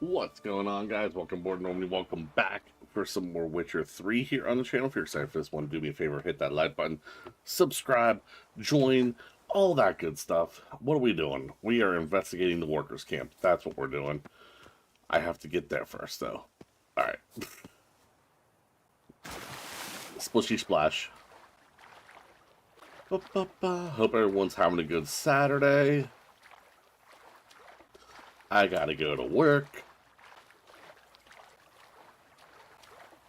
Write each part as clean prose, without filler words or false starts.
What's going on, guys? Welcome aboard. Normally, welcome back for some more Witcher 3 here on the channel. If you're excited for this one, do me a favor, hit that like button, subscribe, join, all that good stuff. What are we doing? We are investigating the workers' camp. That's what we're doing. I have to get there first, though. Alright. Splishy splash. Hope everyone's having a good Saturday. I gotta go to work.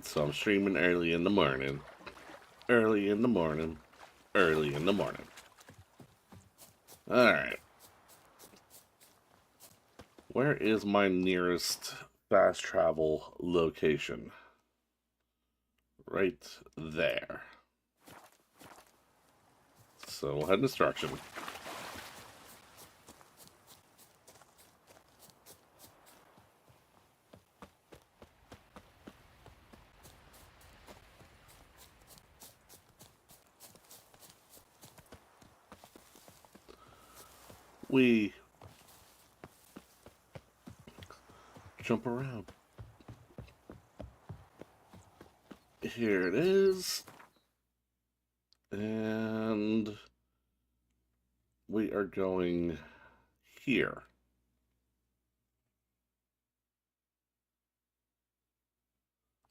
So I'm streaming early in the morning. Early in the morning. Early in the morning. Alright. Where is my nearest fast travel location? Right there. So we'll head in this direction. We jump around. Here it is. And we are going here.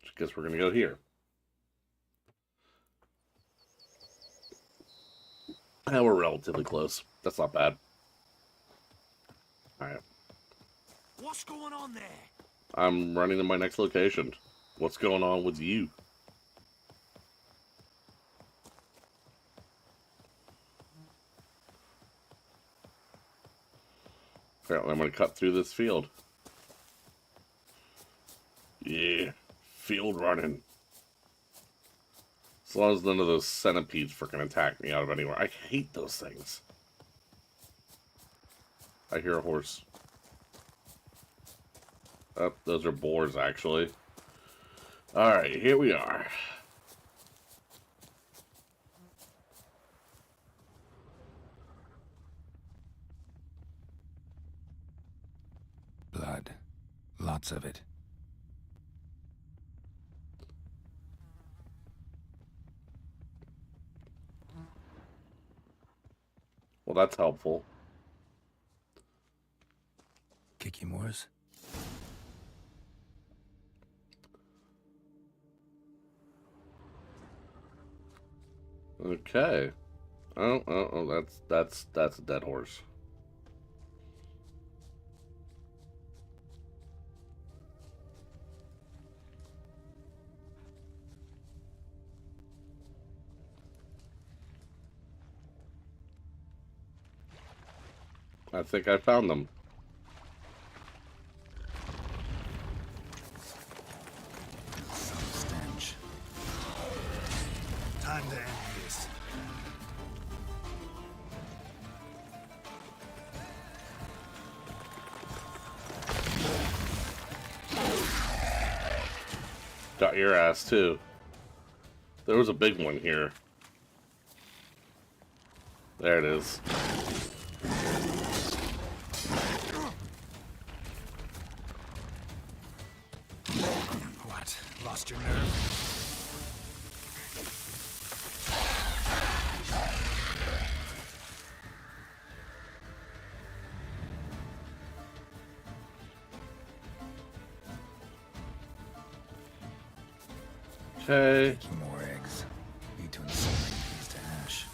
I guess we're going to go here. Now we're relatively close. That's not bad. Alright. What's going on there? I'm running to my next location. What's going on with you? Apparently I'm going to cut through this field. Yeah. Field running. As long as none of those centipedes freaking attack me out of anywhere. I hate those things. I hear a horse. Oh, those are boars, actually. Alright, here we are. Blood. Lots of it. Well, that's helpful. Kikimores? Okay. Oh, that's a dead horse. I think I found them. Some stench. Time to end this. Got your ass, too. There was a big one here. There it is. What? Lost your nerve? Okay. More eggs. Need to incinerate these to ash.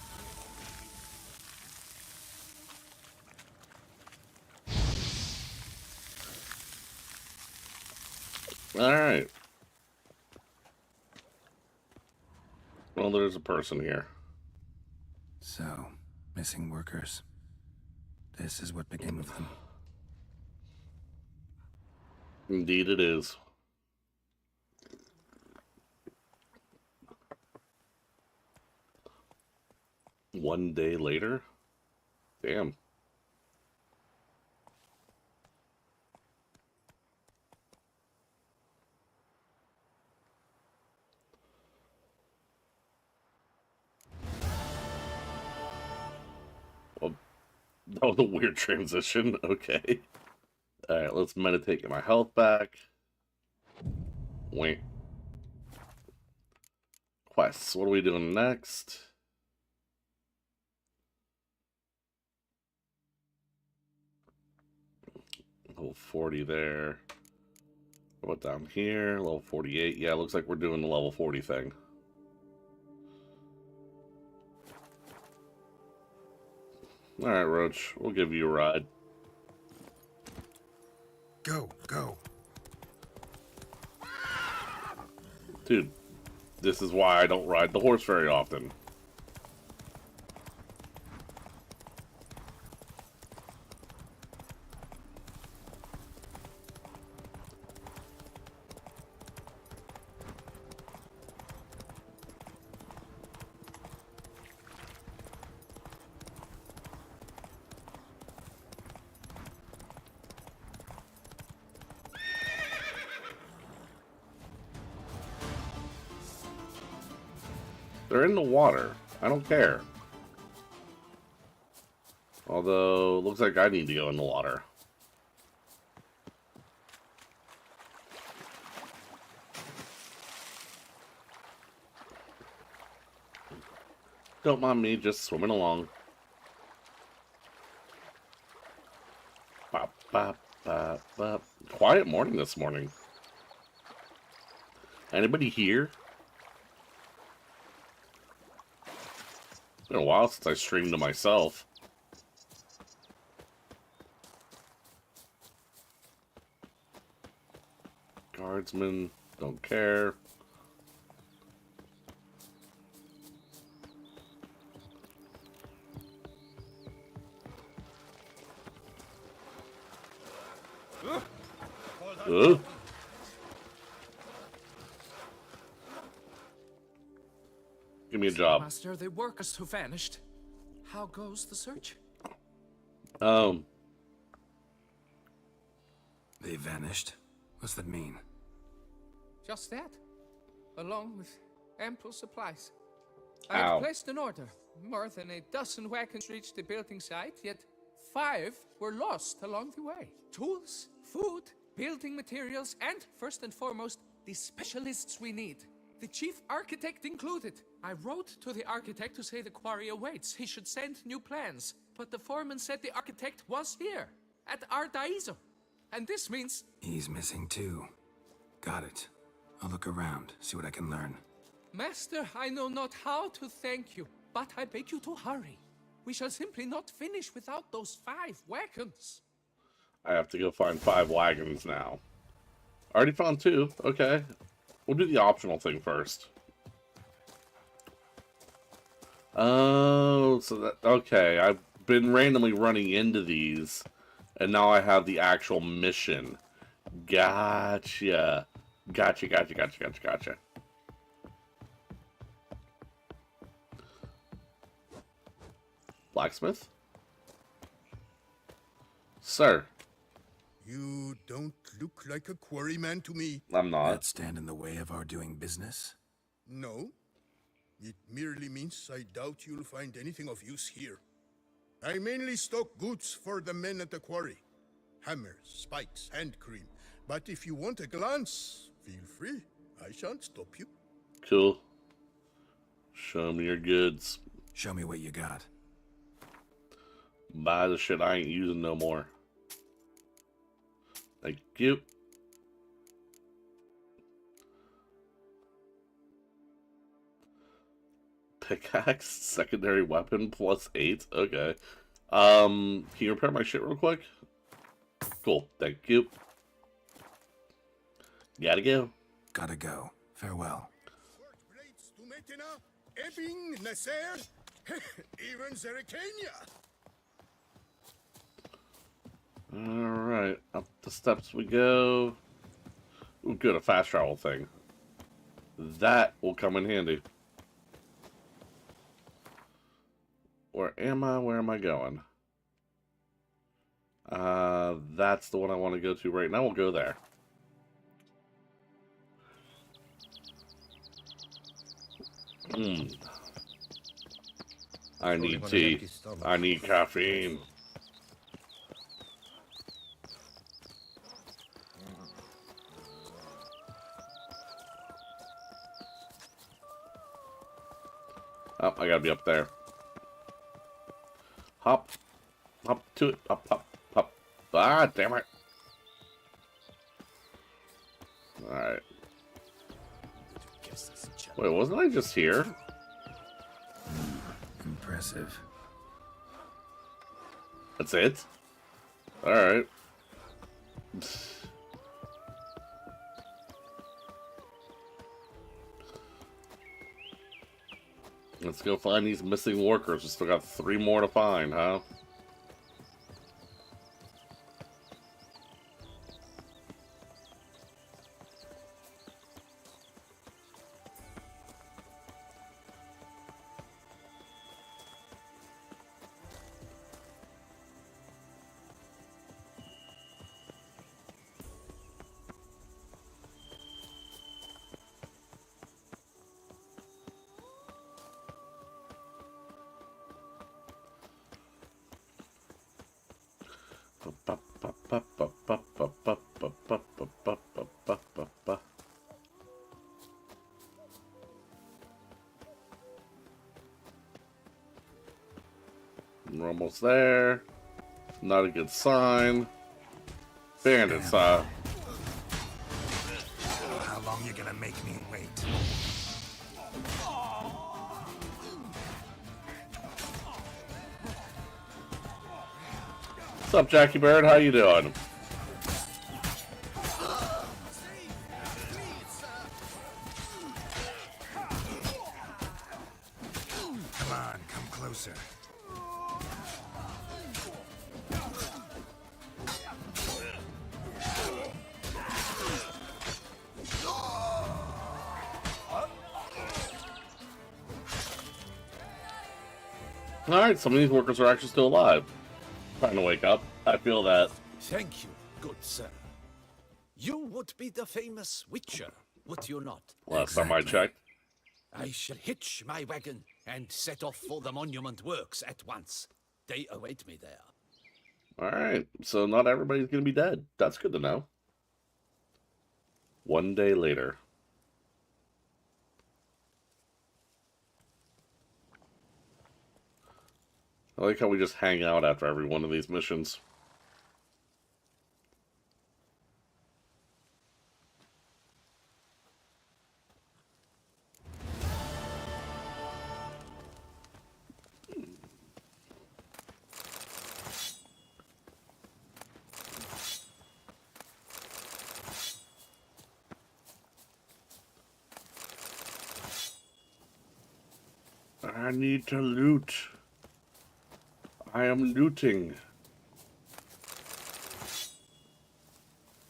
Alright. Well, there's a person here. So, missing workers. This is what became of them. Indeed it is. One day later? Damn. Well, that was a weird transition. Okay. Alright, let's meditate, get my health back. Wait. Quests. What are we doing next? Level 40 there. What about down here? Level 48. Yeah, looks like we're doing the level 40 thing. Alright, Roach. We'll give you a ride. Go, go. Dude, this is why I don't ride the horse very often. They're in the water. I don't care. Although, looks like I need to go in the water. Don't mind me just swimming along. Bop, bop, bop, bop. Quiet morning this morning. Anybody here? It's been a while since I streamed to myself. Guardsmen, don't care. Give me a job. Master, the workers who vanished. How goes the search? They vanished? What's that mean? Just that, along with ample supplies. Ow. I have placed an order. More than a dozen wagons reached the building site, yet 5 were lost along the way. Tools, food, building materials, and, first and foremost, the specialists we need. The chief architect included. I wrote to the architect to say the quarry awaits. He should send new plans. But the foreman said the architect was here, at Ardaizo. And this means... He's missing too. Got it. I'll look around, see what I can learn. Master, I know not how to thank you, but I beg you to hurry. We shall simply not finish without those 5 wagons. I have to go find 5 wagons now. I already found 2. Okay. We'll do the optional thing first. Oh, so that... Okay, I've been randomly running into these, and now I have the actual mission. Gotcha. Gotcha. Blacksmith? Sir. You don't look like a quarryman to me. I'm not. That stand in the way of our doing business? No. It merely means I doubt you'll find anything of use here. I mainly stock goods for the men at the quarry. Hammers, spikes, hand cream. But if you want a glance, feel free. I shan't stop you. Cool. Show me your goods. Show me what you got. Buy the shit I ain't using no more. Thank you. Pickaxe, secondary weapon, +8. Okay. Can you repair my shit real quick? Cool. Thank you. Gotta go. Gotta go. Farewell. Ebbing, Nasser, even Zerikania. Alright, up the steps we go. Ooh, good, a fast travel thing. That will come in handy. Where am I? Where am I going? That's the one I want to go to right now. We'll go there. I need tea. I need caffeine. Oh, I gotta be up there. Hop. Hop to it. Hop, hop, hop. Ah, damn it. Alright. Wait, wasn't I just here? Impressive. That's it? Alright. Let's go find these missing workers. We still got 3 more to find, huh? We're almost there. Not a good sign. Bandits, How long you gonna make me wait? What's up, Jackie Bird? How you doing? Come on, come closer. Alright, some of these workers are actually still alive. Trying to wake up. I feel that. Thank you, good sir. You would be the famous Witcher, would you not? Last time I checked. I shall hitch my wagon and set off for the monument works at once. They await me there. Alright, so not everybody's gonna be dead. That's good to know. 1 day later. I like how we just hang out after every one of these missions. I need to loot. I am looting.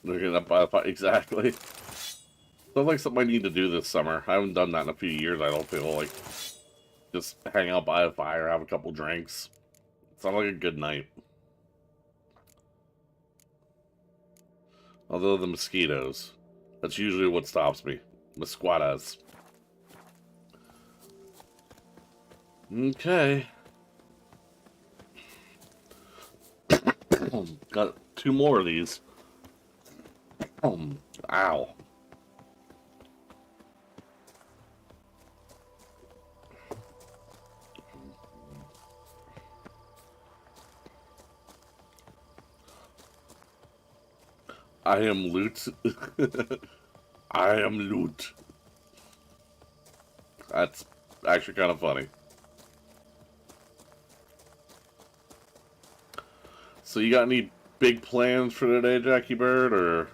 Looking up exactly. Sounds like something I need to do this summer. I haven't done that in a few years. I don't feel like just hang out by a fire, have a couple drinks. Sounds like a good night. Although the mosquitoes, that's usually what stops me. Mosquitoes. Okay. Got 2 more of these. Ow. I am loot. I am loot. That's actually kind of funny. So you got any big plans for today, Jackie Bird, or?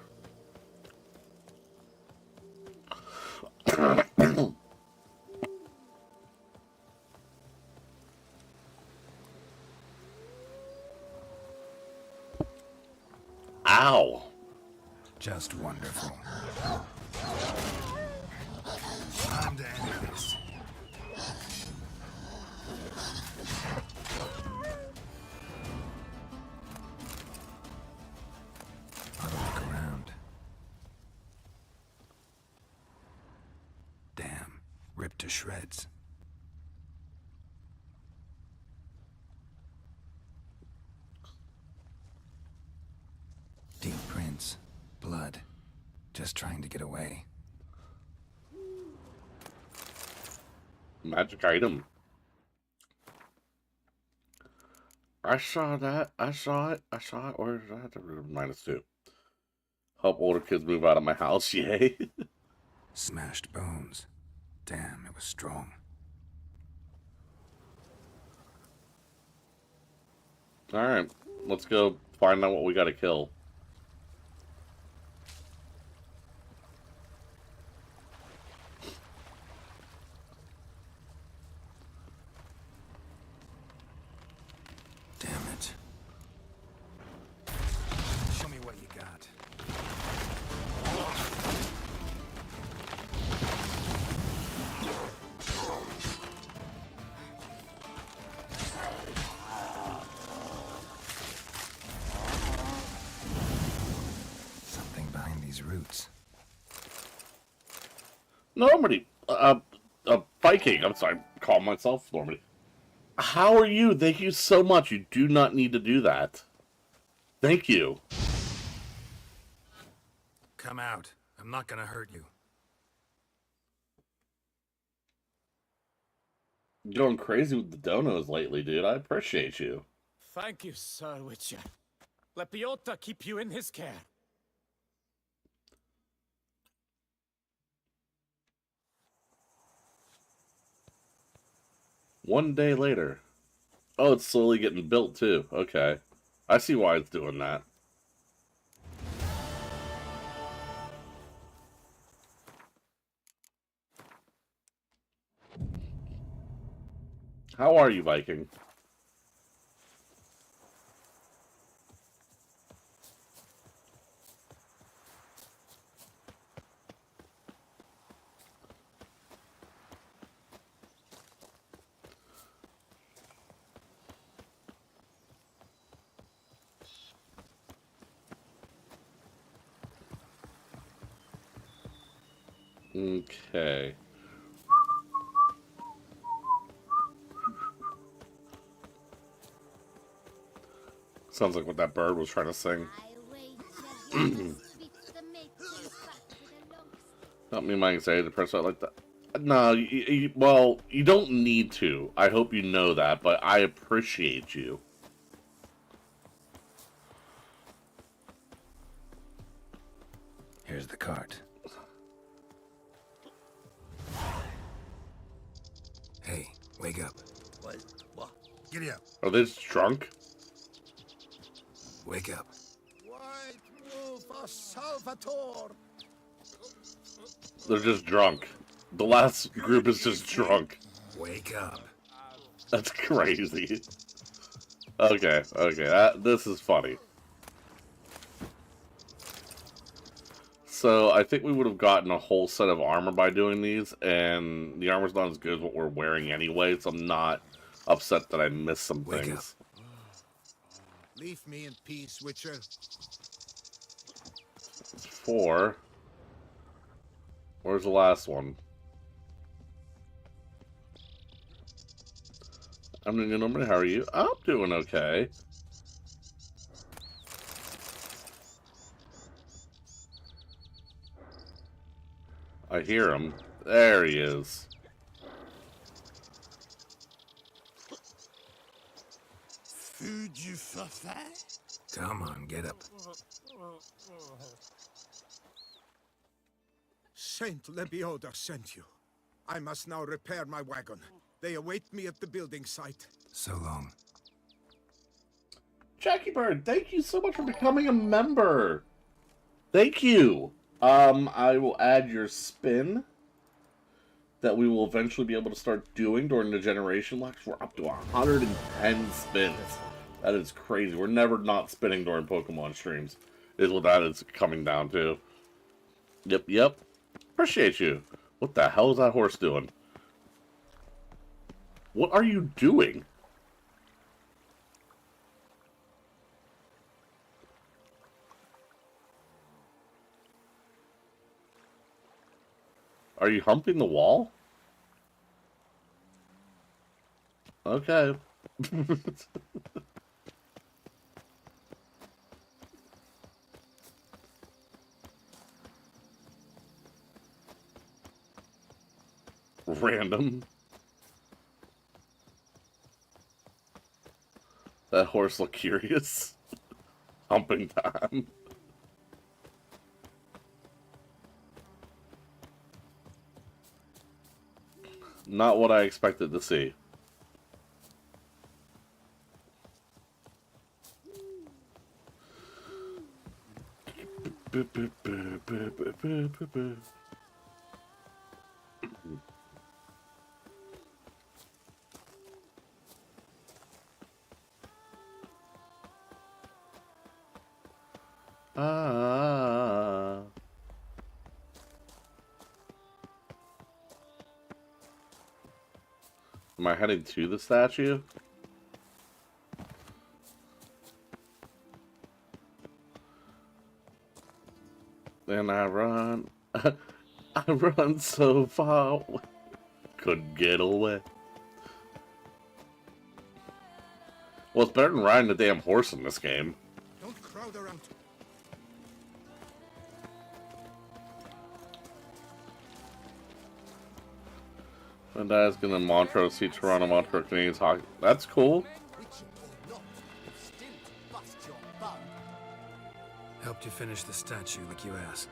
Ow. Just wonderful. Time to end this. I'll look around. Damn, ripped to shreds. Deep prints, blood, just trying to get away. Magic item. I saw that. I saw it. I saw it. Where is that? -2. Help older kids move out of my house. Yay. Smashed bones. Damn, it was strong. Alright. Let's go find out what we gotta kill. Damn it. Show me what you got. Something behind these roots. Normandy. Viking. I'm sorry. Call myself Normandy. How are you? Thank you so much. You do not need to do that. Thank you. Come out. I'm not gonna hurt you. You're going crazy with the donos lately, dude. I appreciate you. Thank you, Sir Witcher. Let Biota keep you in his care. One day later. Oh, it's slowly getting built, too. Okay. I see why it's doing that. How are you, Viking? Okay. Sounds like what that bird was trying to sing. Help me, my anxiety to press out like that. No, well, you don't need to. I hope you know that, but I appreciate you. Here's the cart. Hey, wake up. What? Giddy up. Are they just drunk? Wake up. White move for Salvatore. They're just drunk. The last group is just drunk. Wake up. That's crazy. Okay, this is funny. So, I think we would have gotten a whole set of armor by doing these, and the armor's not as good as what we're wearing anyway, so I'm not upset that I missed some Wake things. Leave me in peace, Witcher. 4. Where's the last one? I'm doing good, Norman. How are you? I'm doing okay. I hear him. There he is. Food you fafa? Come on, get up. Saint Lebioda sent you. I must now repair my wagon. They await me at the building site. So long. Jackie Bird, thank you so much for becoming a member. Thank you. I will add your spin that we will eventually be able to start doing during the generation locks. We're up to 110 spins. That is crazy. We're never not spinning during Pokemon streams, is what that is coming down to. Yep. Appreciate you. What the hell is that horse doing? What are you doing? Are you humping the wall? Okay. Random. That horse looked curious. Humping time. Not what I expected to see. Ah. Am I heading to the statue? Then I run. I run so far. Couldn't get away. Well, it's better than riding a damn horse in this game. Don't crowd around. And Dad's gonna Montrose see Toronto Montrose Canadians hockey. That's cool. Helped you finish the statue like you asked.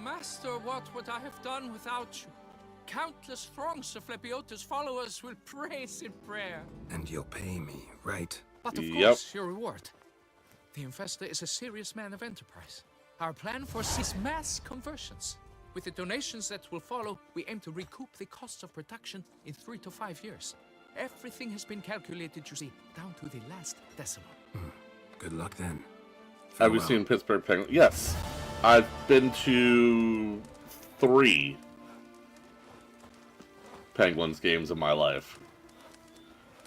Master, what would I have done without you? Countless throngs of Lepiota's followers will praise in prayer. And you'll pay me, right? But of Yep. course, your reward. The investor is a serious man of enterprise. Our plan foresees mass conversions. With the donations that will follow, we aim to recoup the cost of production in 3 to 5 years. Everything has been calculated, you see, down to the last decimal. Good luck then. Have you Farewell. seen Pittsburgh Penguins? Yes. I've been to 3 Penguins games in my life.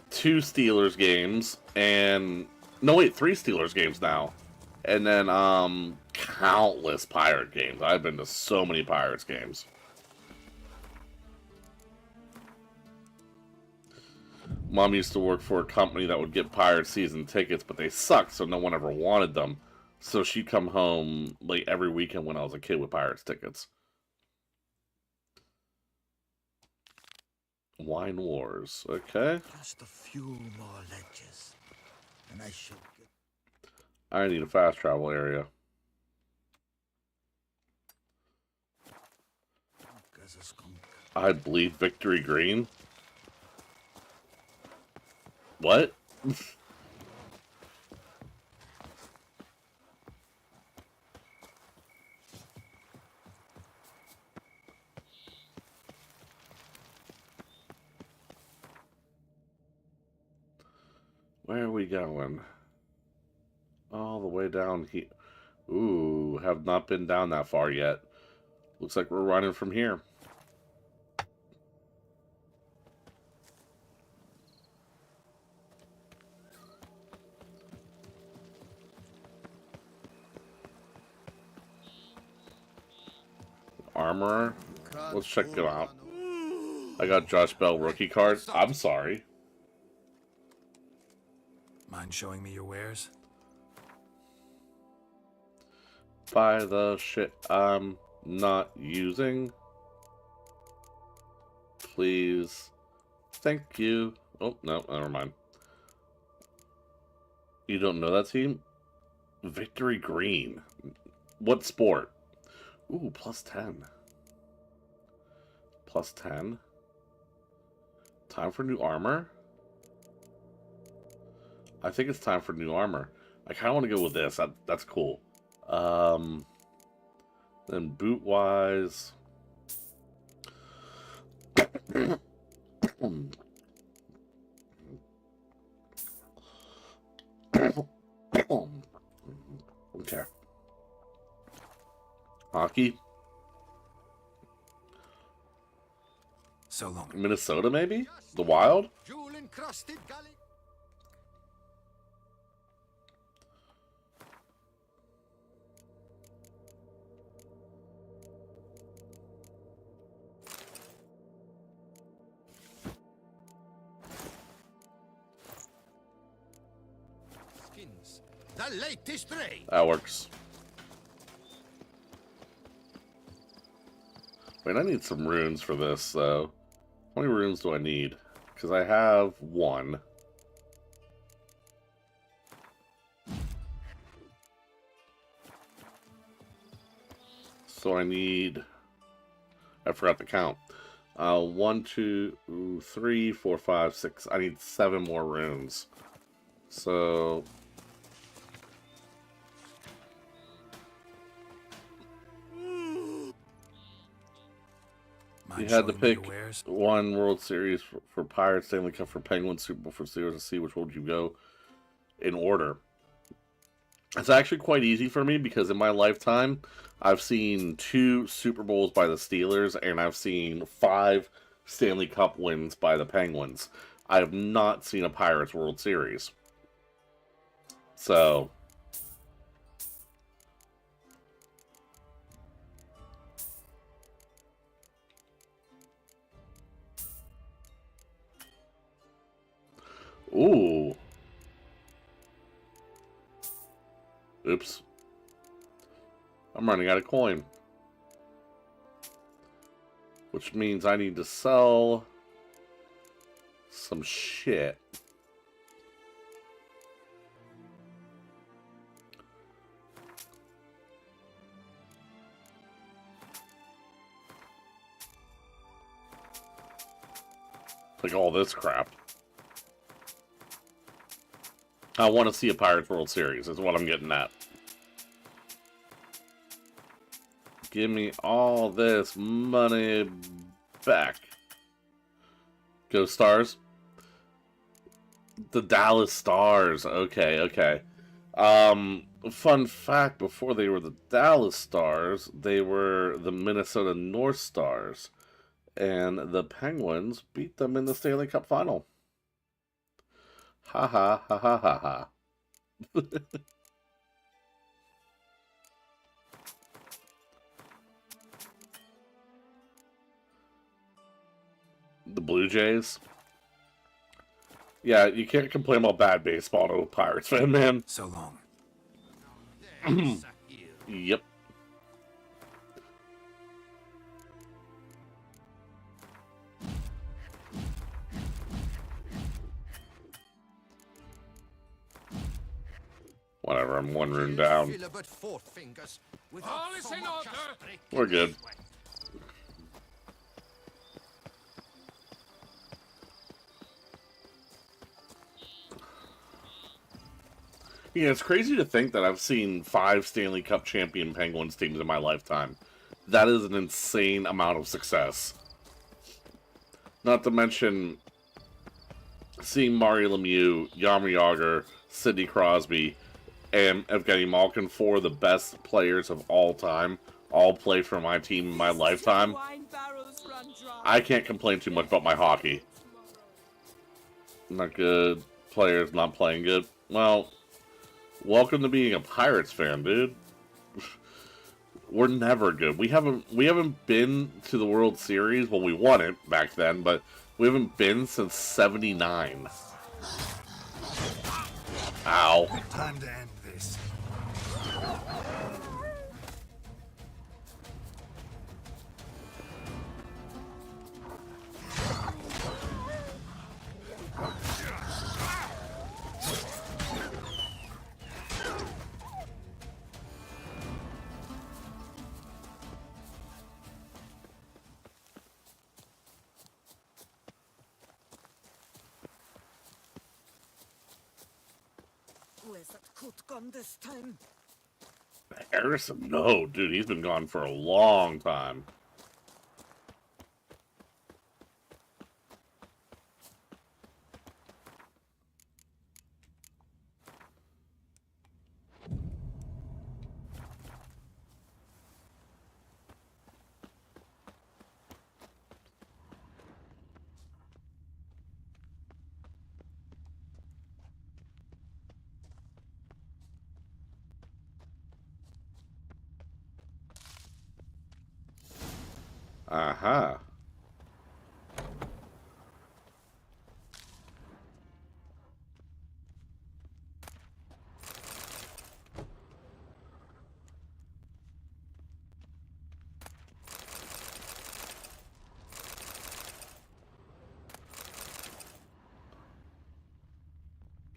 2 Steelers games and... No, wait, 3 Steelers games now. And then, countless Pirate games. I've been to so many Pirates games. Mom used to work for a company that would get Pirate season tickets, but they sucked, so no one ever wanted them. So she'd come home like every weekend when I was a kid with Pirates tickets. Wine Wars, okay. Just a few more ledges, and I should get... I need a fast travel area. as a skunk. I believe Victory Green. What? Where are we going? All the way down here. Ooh, have not been down that far yet. Looks like we're running from here. Armorer. Let's check it out. I got Josh Bell rookie cards. I'm sorry. Mind showing me your wares? Buy the shit I'm not using. Please. Thank you. Oh, no, never mind. You don't know that team? Victory Green. What sport? Ooh, plus 10. Plus 10. Time for new armor? I think it's time for new armor. I kind of want to go with this. That's cool. Then boot-wise... Okay. Hockey? So long. Minnesota, maybe? The Wild? Jewel-encrusted gully. Skins. The latest ray. That works. Wait, I need some runes for this, though. How many runes do I need? Because I have 1. So I need... I forgot to count. 1, 2, 3, 4, 5, 6. I need 7 more runes. So... You had to pick one World Series for Pirates, Stanley Cup for Penguins, Super Bowl for Steelers, and see which one would you go in order. It's actually quite easy for me because in my lifetime, I've seen 2 Super Bowls by the Steelers and I've seen 5 Stanley Cup wins by the Penguins. I have not seen a Pirates World Series. So... Ooh. Oops. I'm running out of coin. Which means I need to sell some shit. Like all this crap. I want to see a Pirates World Series, is what I'm getting at. Give me all this money back. Go Stars. The Dallas Stars. Okay, okay. Fun fact, before they were the Dallas Stars, they were the Minnesota North Stars. And the Penguins beat them in the Stanley Cup Final. Ha ha ha ha ha ha. The Blue Jays. Yeah, you can't complain about bad baseball to a Pirates fan, man. So long. Yep. Whatever, I'm 1 rune down. All is in order. We're good. Yeah, it's crazy to think that I've seen 5 Stanley Cup champion Penguins teams in my lifetime. That is an insane amount of success. Not to mention seeing Mario Lemieux, Jaromir Jagr, Sidney Crosby, and Evgeny Malkin, 4 of the best players of all time, all play for my team in my lifetime. I can't complain too much about my hockey. Not good. Players not playing good. Well, welcome to being a Pirates fan, dude. We're never good. We haven't been to the World Series. Well, we won it back then, but we haven't been since '79. Ow. Time to end this. Where's that coot gone this time? Harrison, no, dude, he's been gone for a long time. Aha.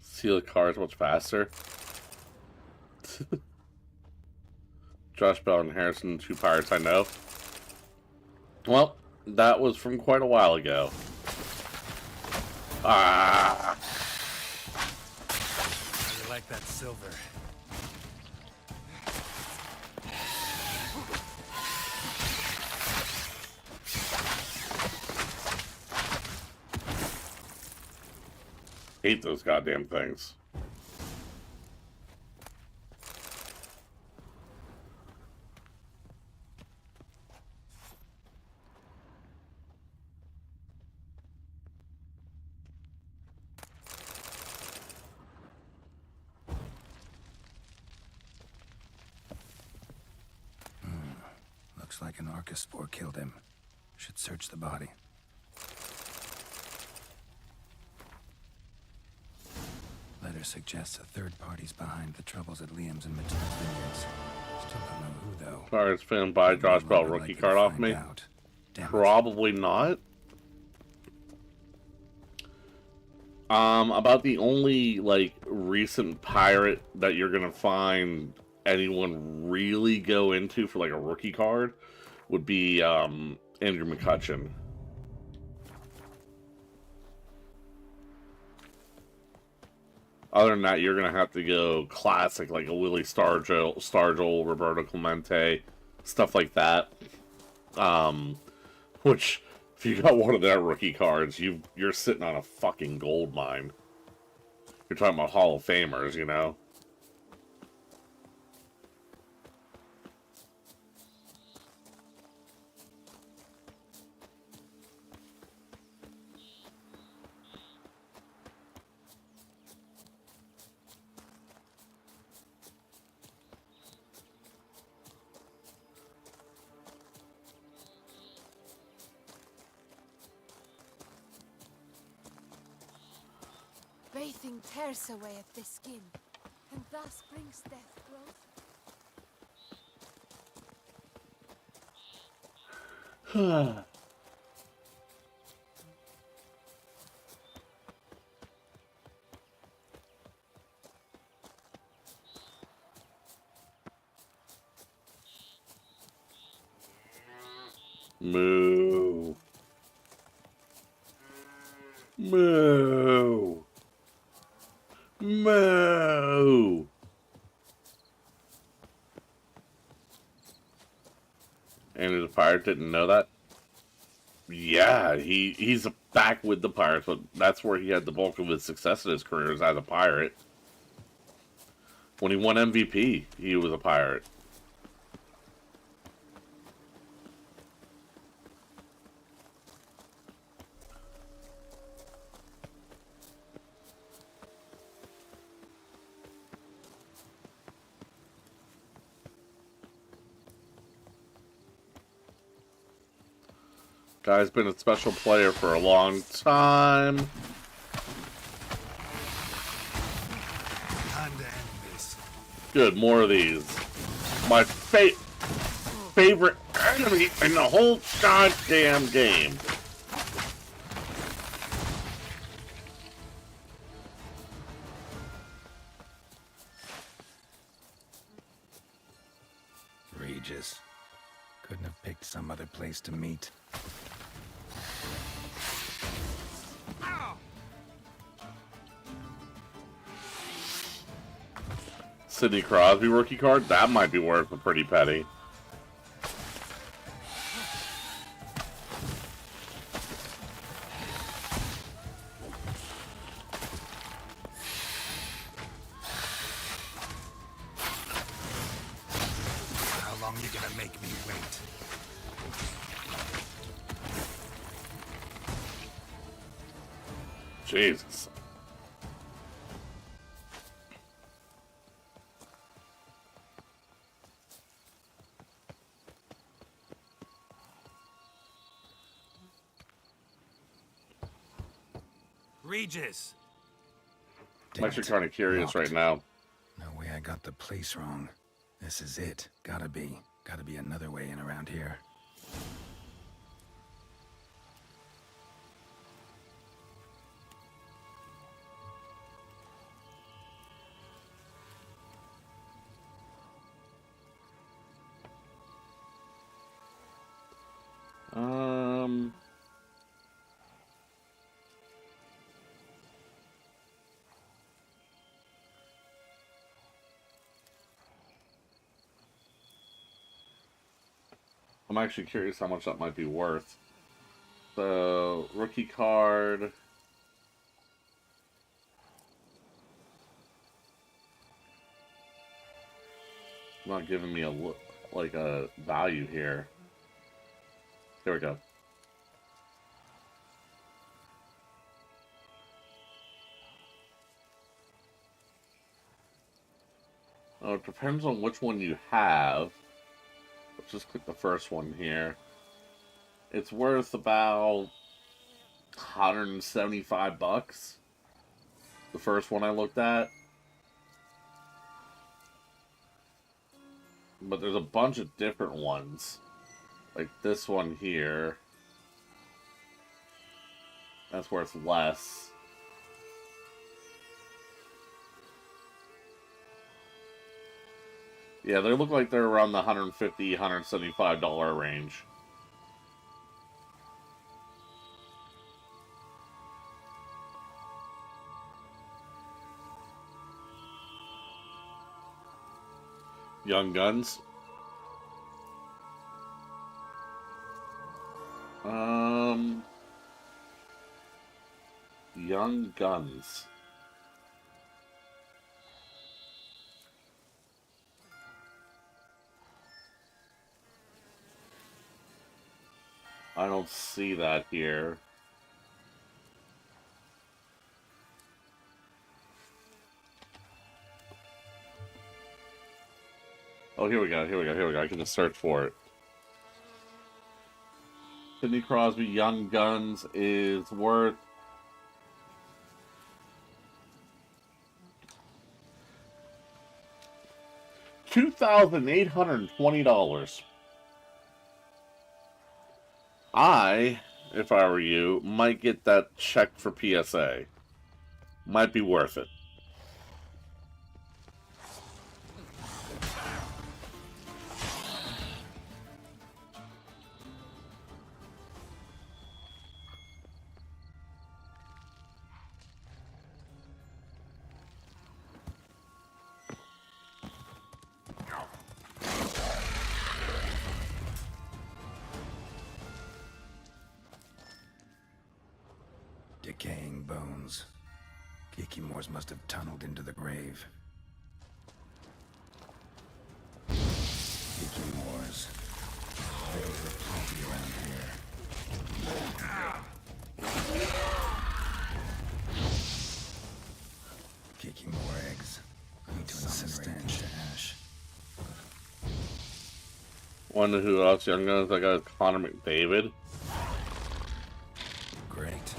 Steal the cars much faster. Josh Bell and Harrison, two pirates I know. Well, that was from quite a while ago. Ah! I like that silver. Hate those goddamn things. Looks like an Archospore killed him. Should search the body. Letter suggests a third party's behind the troubles at Liam's and Matilda's vineyards. Still don't know who, though. Pirates fan buy Josh Bell Longer rookie likely to card off find me? out. Damn it. Probably not. About the only, like, recent pirate that you're gonna find anyone really go into for, like, a rookie card would be, Andrew McCutcheon. Other than that, you're gonna have to go classic, like a Willie Stargell, Roberto Clemente, stuff like that. Which, if you got one of their rookie cards, you're sitting on a fucking gold mine. You're talking about Hall of Famers, you know? Bathing tears away at the skin, and thus brings death growth. Moo. Moo. Moo. And the pirate didn't know that? Yeah, he's back with the Pirates, but that's where he had the bulk of his success in his career as a pirate. When he won MVP, he was a pirate. Guy's been a special player for a long time. Time to end this. Good, more of these. My favorite enemy in the whole goddamn game. Regis. Couldn't have picked some other place to meet. Sidney Crosby rookie card? That might be worth a pretty penny. How long you gonna make me wait? Jesus. Regis! I'm actually kind of curious right now. No way I got the place wrong. This is it. Gotta be. Gotta be another way in around here. I'm actually curious how much that might be worth. So, rookie card. Not giving me a value here. There we go. Oh, it depends on which one you have. Let's just click the first one here. It's worth about 175 bucks. The first one I looked at. But there's a bunch of different ones. Like this one here. That's worth less. Yeah, they look like they're around the $150, $175 range. Young Guns. Young Guns. I don't see that here. Oh, here we go, here we go, here we go. I can just search for it. Sidney Crosby Young Guns is worth $2,820. I, if I were you, might get that check for PSA. Might be worth it. Decaying bones. Kikimores must have tunneled into the grave. Kikimores. There were plenty around here. Kikimore eggs. I need to incinerate them to ash. Wonder who else Young Guns I got is Connor McDavid. Great.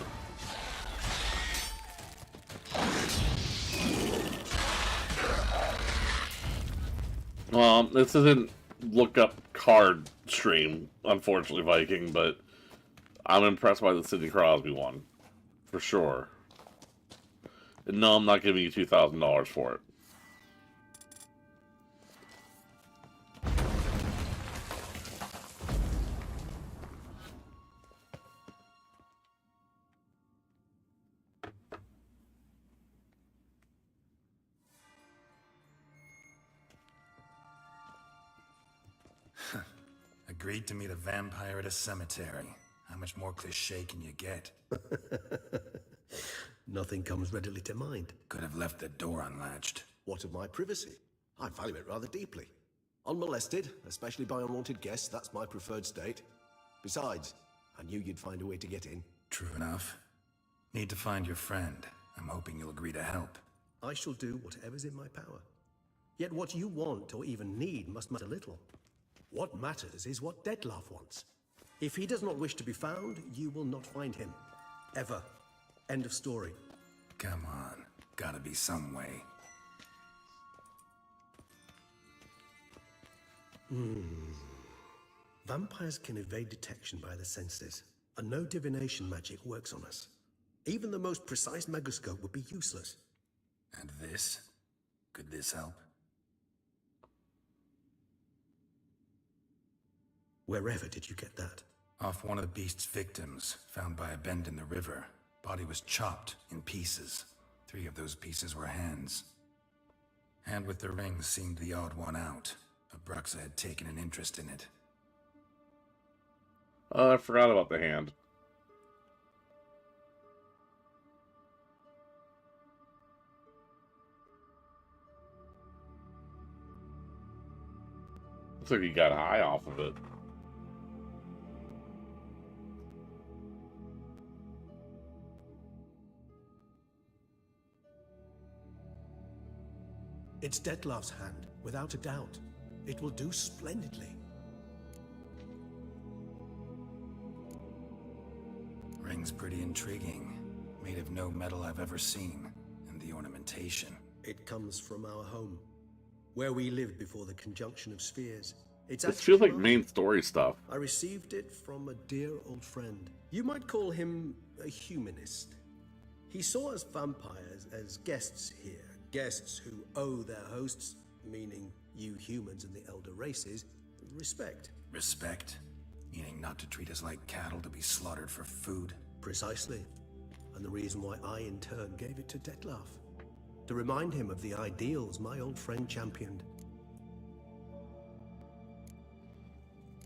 Well, this isn't look up card stream, unfortunately, Viking, but I'm impressed by the Sidney Crosby one. For sure. And no, I'm not giving you $2,000 for it. Agreed to meet a vampire at a cemetery. How much more cliché can you get? Nothing comes readily to mind. Could have left the door unlatched. What of my privacy? I value it rather deeply. Unmolested, especially by unwanted guests, that's my preferred state. Besides, I knew you'd find a way to get in. True enough. Need to find your friend. I'm hoping you'll agree to help. I shall do whatever's in my power. Yet what you want or even need must matter little. What matters is what Dettlaff wants. If he does not wish to be found, you will not find him. Ever. End of story. Come on. Gotta be some way. Vampires can evade detection by the senses, and no divination magic works on us. Even the most precise megascope would be useless. And this? Could this help? Wherever did you get that? Off one of the beast's victims, found by a bend in the river. Body was chopped in pieces. 3 of those pieces were hands. Hand with the ring seemed the odd one out. But Bruxa had taken an interest in it. Oh, I forgot about the hand. Looks like he got high off of it. It's Dettlaff's hand, without a doubt. It will do splendidly. Ring's pretty intriguing. Made of no metal I've ever seen. And the ornamentation. It comes from our home, where we lived before the conjunction of spheres. It's This feels like mine. main story stuff. I received it from a dear old friend. You might call him a humanist. He saw us vampires as guests here. Guests who owe their hosts, meaning you humans and the elder races, respect. Respect? Meaning not to treat us like cattle to be slaughtered for food? Precisely. And the reason why I, in turn, gave it to Dettlaff. To remind him of the ideals my old friend championed.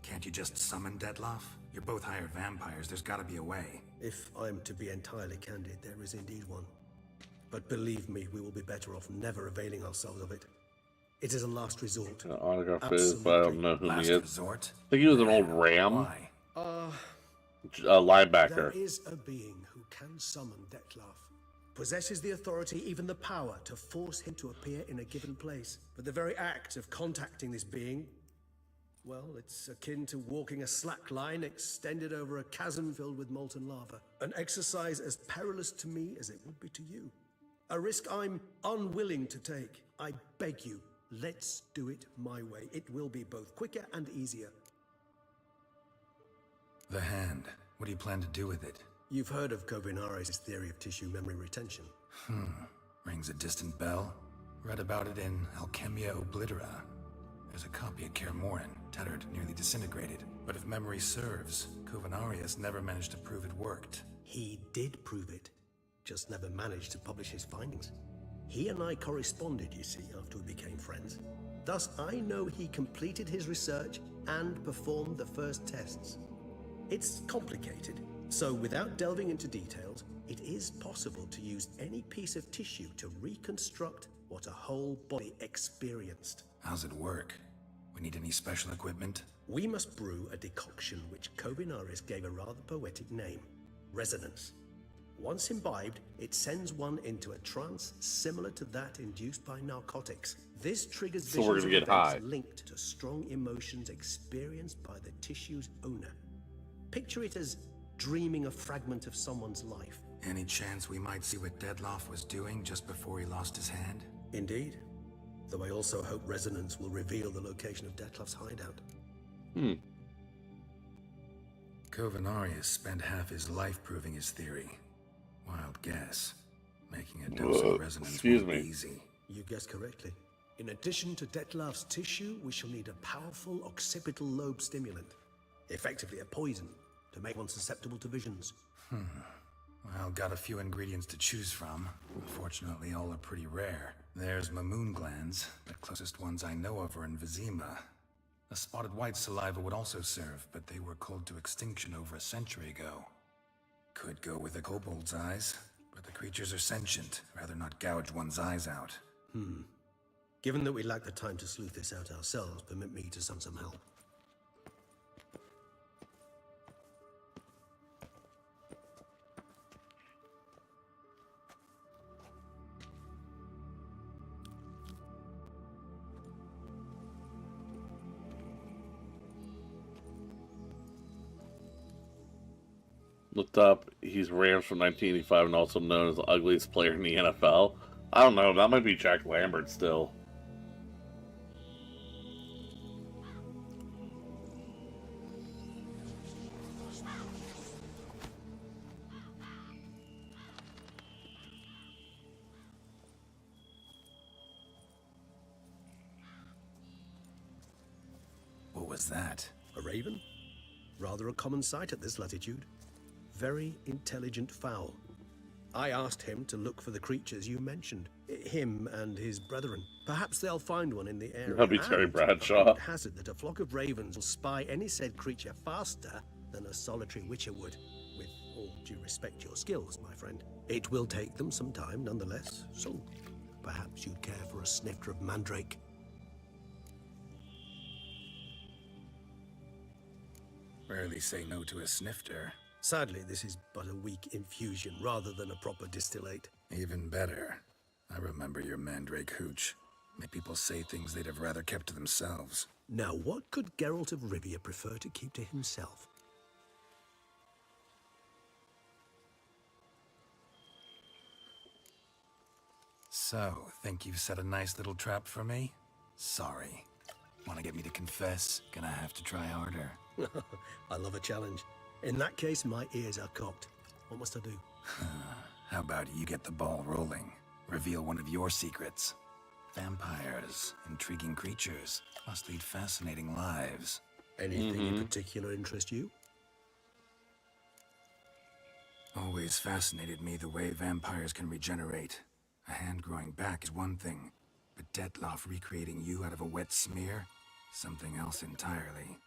Can't you just summon Dettlaff? You're both hired vampires, there's gotta be a way. If I'm to be entirely candid, there is indeed one. But believe me, we will be better off never availing ourselves of it. It is a last resort. An autograph is, but I don't know who Last he is. resort? I think he was an old Ram Why? linebacker. There is a being who can summon Dettlaff. Possesses the authority, even the power, to force him to appear in a given place. But the very act of contacting this being, well, it's akin to walking a slack line extended over a chasm filled with molten lava. An exercise as perilous to me as it would be to you. A risk I'm unwilling to take. I beg you, let's do it my way. It will be both quicker and easier. The hand. What do you plan to do with it? You've heard of Kovinares' theory of tissue memory retention. Rings a distant bell. Read about it in Alchemia Oblitera. There's a copy of Kermoran, tattered, nearly disintegrated. But if memory serves, Kovinares never managed to prove it worked. He did prove it, just never managed to publish his findings. He and I corresponded, you see, after we became friends. Thus, I know he completed his research and performed the first tests. It's complicated, so without delving into details, it is possible to use any piece of tissue to reconstruct what a whole body experienced. How's it work? We need any special equipment? We must brew a decoction which Kovinares gave a rather poetic name, resonance. Once imbibed, it sends one into a trance similar to that induced by narcotics. This triggers So we're visions gonna of get high. events linked to strong emotions experienced by the tissue's owner. Picture it as dreaming a fragment of someone's life. Any chance we might see what Dettlaff was doing just before he lost his hand? Indeed. Though I also hope resonance will reveal the location of Dettlaff's hideout. Kovinares spent half his life proving his theory. Wild guess. Making a dose of resonance excuse won't be me. easy. You guessed correctly. In addition to Dettlaff's tissue, we shall need a powerful occipital lobe stimulant. Effectively a poison, to make one susceptible to visions. Well, got a few ingredients to choose from. Unfortunately, all are pretty rare. There's Mamoon glands. The closest ones I know of are in Vizima. A spotted white saliva would also serve, but they were cold to extinction over a century ago. Could go with a kobold's eyes, but the creatures are sentient. Rather not gouge one's eyes out. Given that we lack the time to sleuth this out ourselves, permit me to summon some help. Looked up, he's Rams from 1985 and also known as the ugliest player in the NFL. I don't know, that might be Jack Lambert still. What was that? A raven? Rather a common sight at this latitude. Very intelligent fowl. I asked him to look for the creatures you mentioned. Him and his brethren. Perhaps they'll find one in the area. That'd be Terry and Bradshaw. I hazard that a flock of ravens will spy any said creature faster than a solitary witcher would. With all due respect to your skills, my friend. It will take them some time, nonetheless, so perhaps you'd care for a snifter of mandrake. Rarely say no to a snifter. Sadly, this is but a weak infusion rather than a proper distillate. Even better. I remember your mandrake hooch. Made people say things they'd have rather kept to themselves. Now, what could Geralt of Rivia prefer to keep to himself? So, think you've set a nice little trap for me? Sorry. Want to get me to confess? Gonna have to try harder. I love a challenge. In that case, my ears are cocked. What must I do? How about you get the ball rolling? Reveal one of your secrets. Vampires, intriguing creatures, must lead fascinating lives. Anything in particular interest you? Always fascinated me the way vampires can regenerate. A hand growing back is one thing, but Detloff recreating you out of a wet smear? Something else entirely.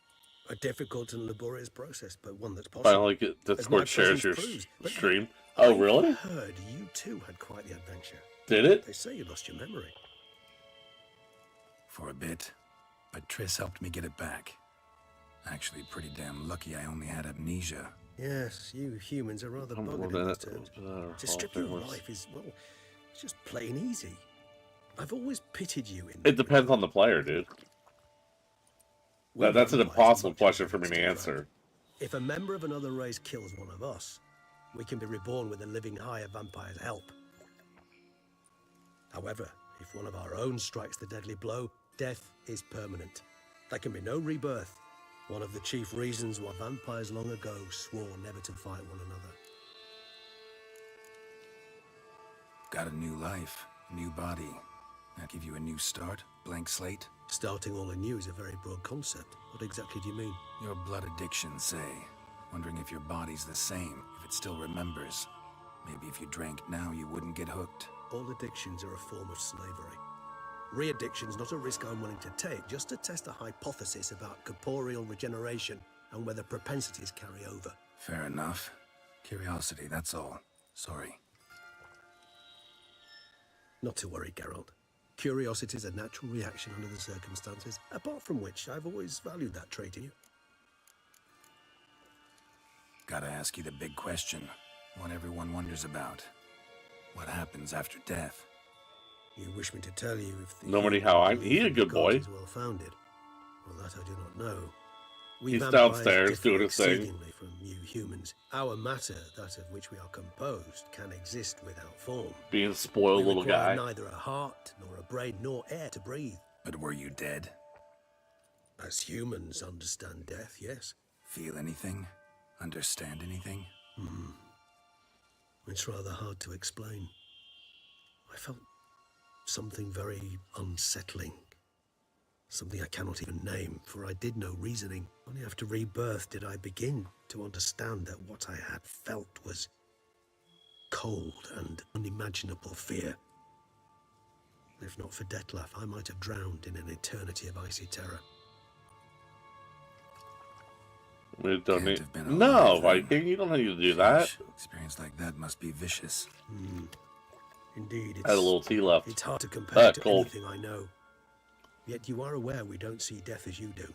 A difficult and laborious process, but one that's possible. I like it. As Discord my shares your presence proves. stream. But Oh, really? I heard you too had quite the adventure. Did it? They say you lost your memory. For a bit, but Triss helped me get it back. Actually, pretty damn lucky I only had amnesia. Yes, you humans are rather buggered in those terms. To strip you of life is, well, it's just plain easy. I've always pitied you in... It depends on the player, dude. That's an impossible question for me to answer. If a member of another race kills one of us, we can be reborn with a living high of vampire's help. However, if one of our own strikes the deadly blow, death is permanent. There can be no rebirth. One of the chief reasons why vampires long ago swore never to fight one another. Got a new life, new body. That give you a new start, blank slate? Starting all anew is a very broad concept. What exactly do you mean? Your blood addiction, say. Wondering if your body's the same, if it still remembers. Maybe if you drank now, you wouldn't get hooked. All addictions are a form of slavery. Re-addiction's not a risk I'm willing to take, just to test a hypothesis about corporeal regeneration and whether propensities carry over. Fair enough. Curiosity, that's all. Sorry. Not to worry, Geralt. Curiosity is a natural reaction under the circumstances, apart from which I've always valued that trait in you. Gotta ask you the big question. One everyone wonders about. What happens after death? You wish me to tell you if the... Nobody how I... He's a good boy. ...is well-founded? Well, that I do not know. We He's vampires downstairs differ doing his thing. exceedingly from you humans. Our matter, that of which we are composed, can exist without form. Being a spoiled We little require guy. neither a heart, nor a brain, nor air to breathe. But were you dead? As humans understand death, yes. Feel anything? Understand anything? It's rather hard to explain. I felt something very unsettling. Something I cannot even name, for I did no reasoning. Only after rebirth did I begin to understand that what I had felt was cold and unimaginable fear. If not for Detlaff, I might have drowned in an eternity of icy terror. We don't Can't need... have been No, alive, then. Viking, you don't need to do that. Gosh, experience like that must be vicious. Indeed, I had a little tea left. it's hard to compare to cold. anything I know. Yet you are aware we don't see death as you do.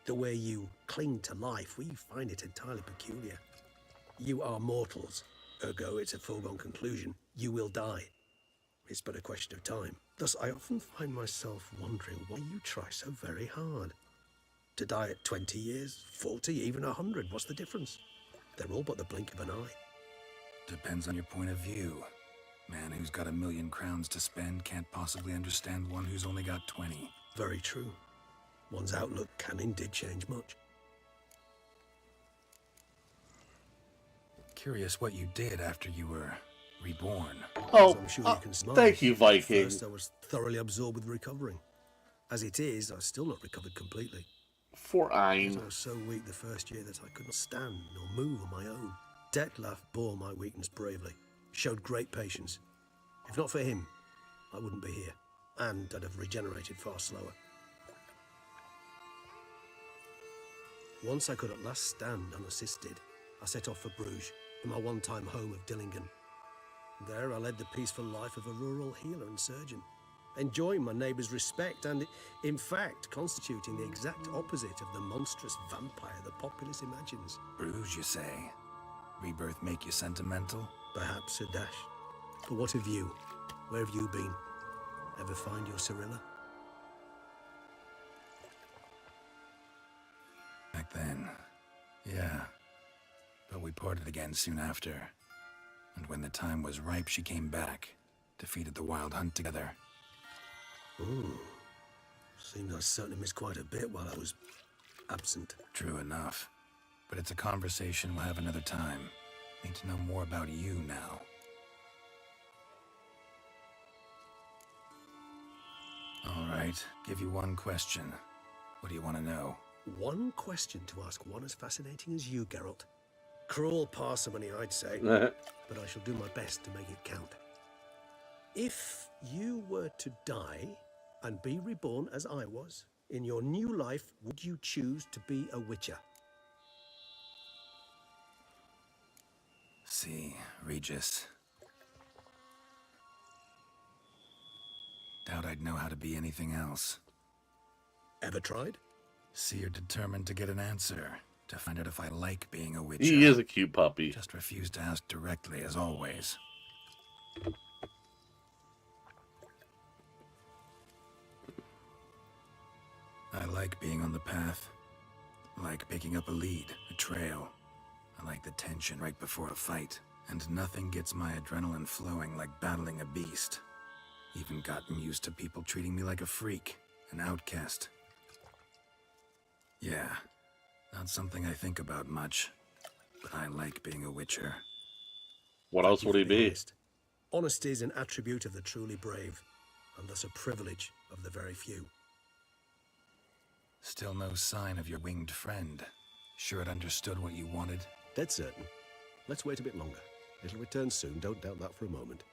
The way you cling to life, we find it entirely peculiar. You are mortals, ergo it's a foregone conclusion. You will die. It's but a question of time. Thus, I often find myself wondering why you try so very hard. To die at 20 years, 40, even 100, what's the difference? They're all but the blink of an eye. Depends on your point of view. Man who's got 1,000,000 crowns to spend can't possibly understand one who's only got 20. Very true. One's outlook can indeed change much. Curious what you did after you were reborn. Oh, As I'm sure you can smile. thank you, Viking. First, I was thoroughly absorbed with recovering. As it is, I've still not recovered completely. For I Ein. was so weak the first year that I could not stand nor move on my own. Detlaff bore my weakness bravely, showed great patience. If not for him, I wouldn't be here, and I'd have regenerated far slower. Once I could at last stand unassisted, I set off for Bruges, to my one-time home of Dillingen. There I led the peaceful life of a rural healer and surgeon, enjoying my neighbours' respect and, in fact, constituting the exact opposite of the monstrous vampire the populace imagines. Bruges, you say? Rebirth make you sentimental? Perhaps a dash. But what of you? Where have you been? Ever find your Cyrilla? Back then, yeah. But we parted again soon after. And when the time was ripe, she came back, defeated the Wild Hunt together. Ooh. Seems I certainly missed quite a bit while I was absent. True enough. But it's a conversation we'll have another time. Need to know more about you now. All right, give you one question. What do you want to know? One question to ask one as fascinating as you, Geralt. Cruel parsimony, I'd say. Uh-huh. But I shall do my best to make it count. If you were to die and be reborn as I was, in your new life, would you choose to be a witcher? See, Regis. Doubt I'd know how to be anything else. Ever tried? See, you're determined to get an answer, to find out if I like being a witcher. He is a cute puppy. Just refuse to ask directly, as always. I like being on the path. Like picking up a lead, a trail. I like the tension right before a fight. And nothing gets my adrenaline flowing like battling a beast. Even gotten used to people treating me like a freak, an outcast. Yeah, not something I think about much, but I like being a witcher. What else would he be? Honest. Honesty is an attribute of the truly brave, and thus a privilege of the very few. Still no sign of your winged friend. Sure it understood what you wanted? Dead certain. Let's wait a bit longer. It'll return soon, don't doubt that for a moment.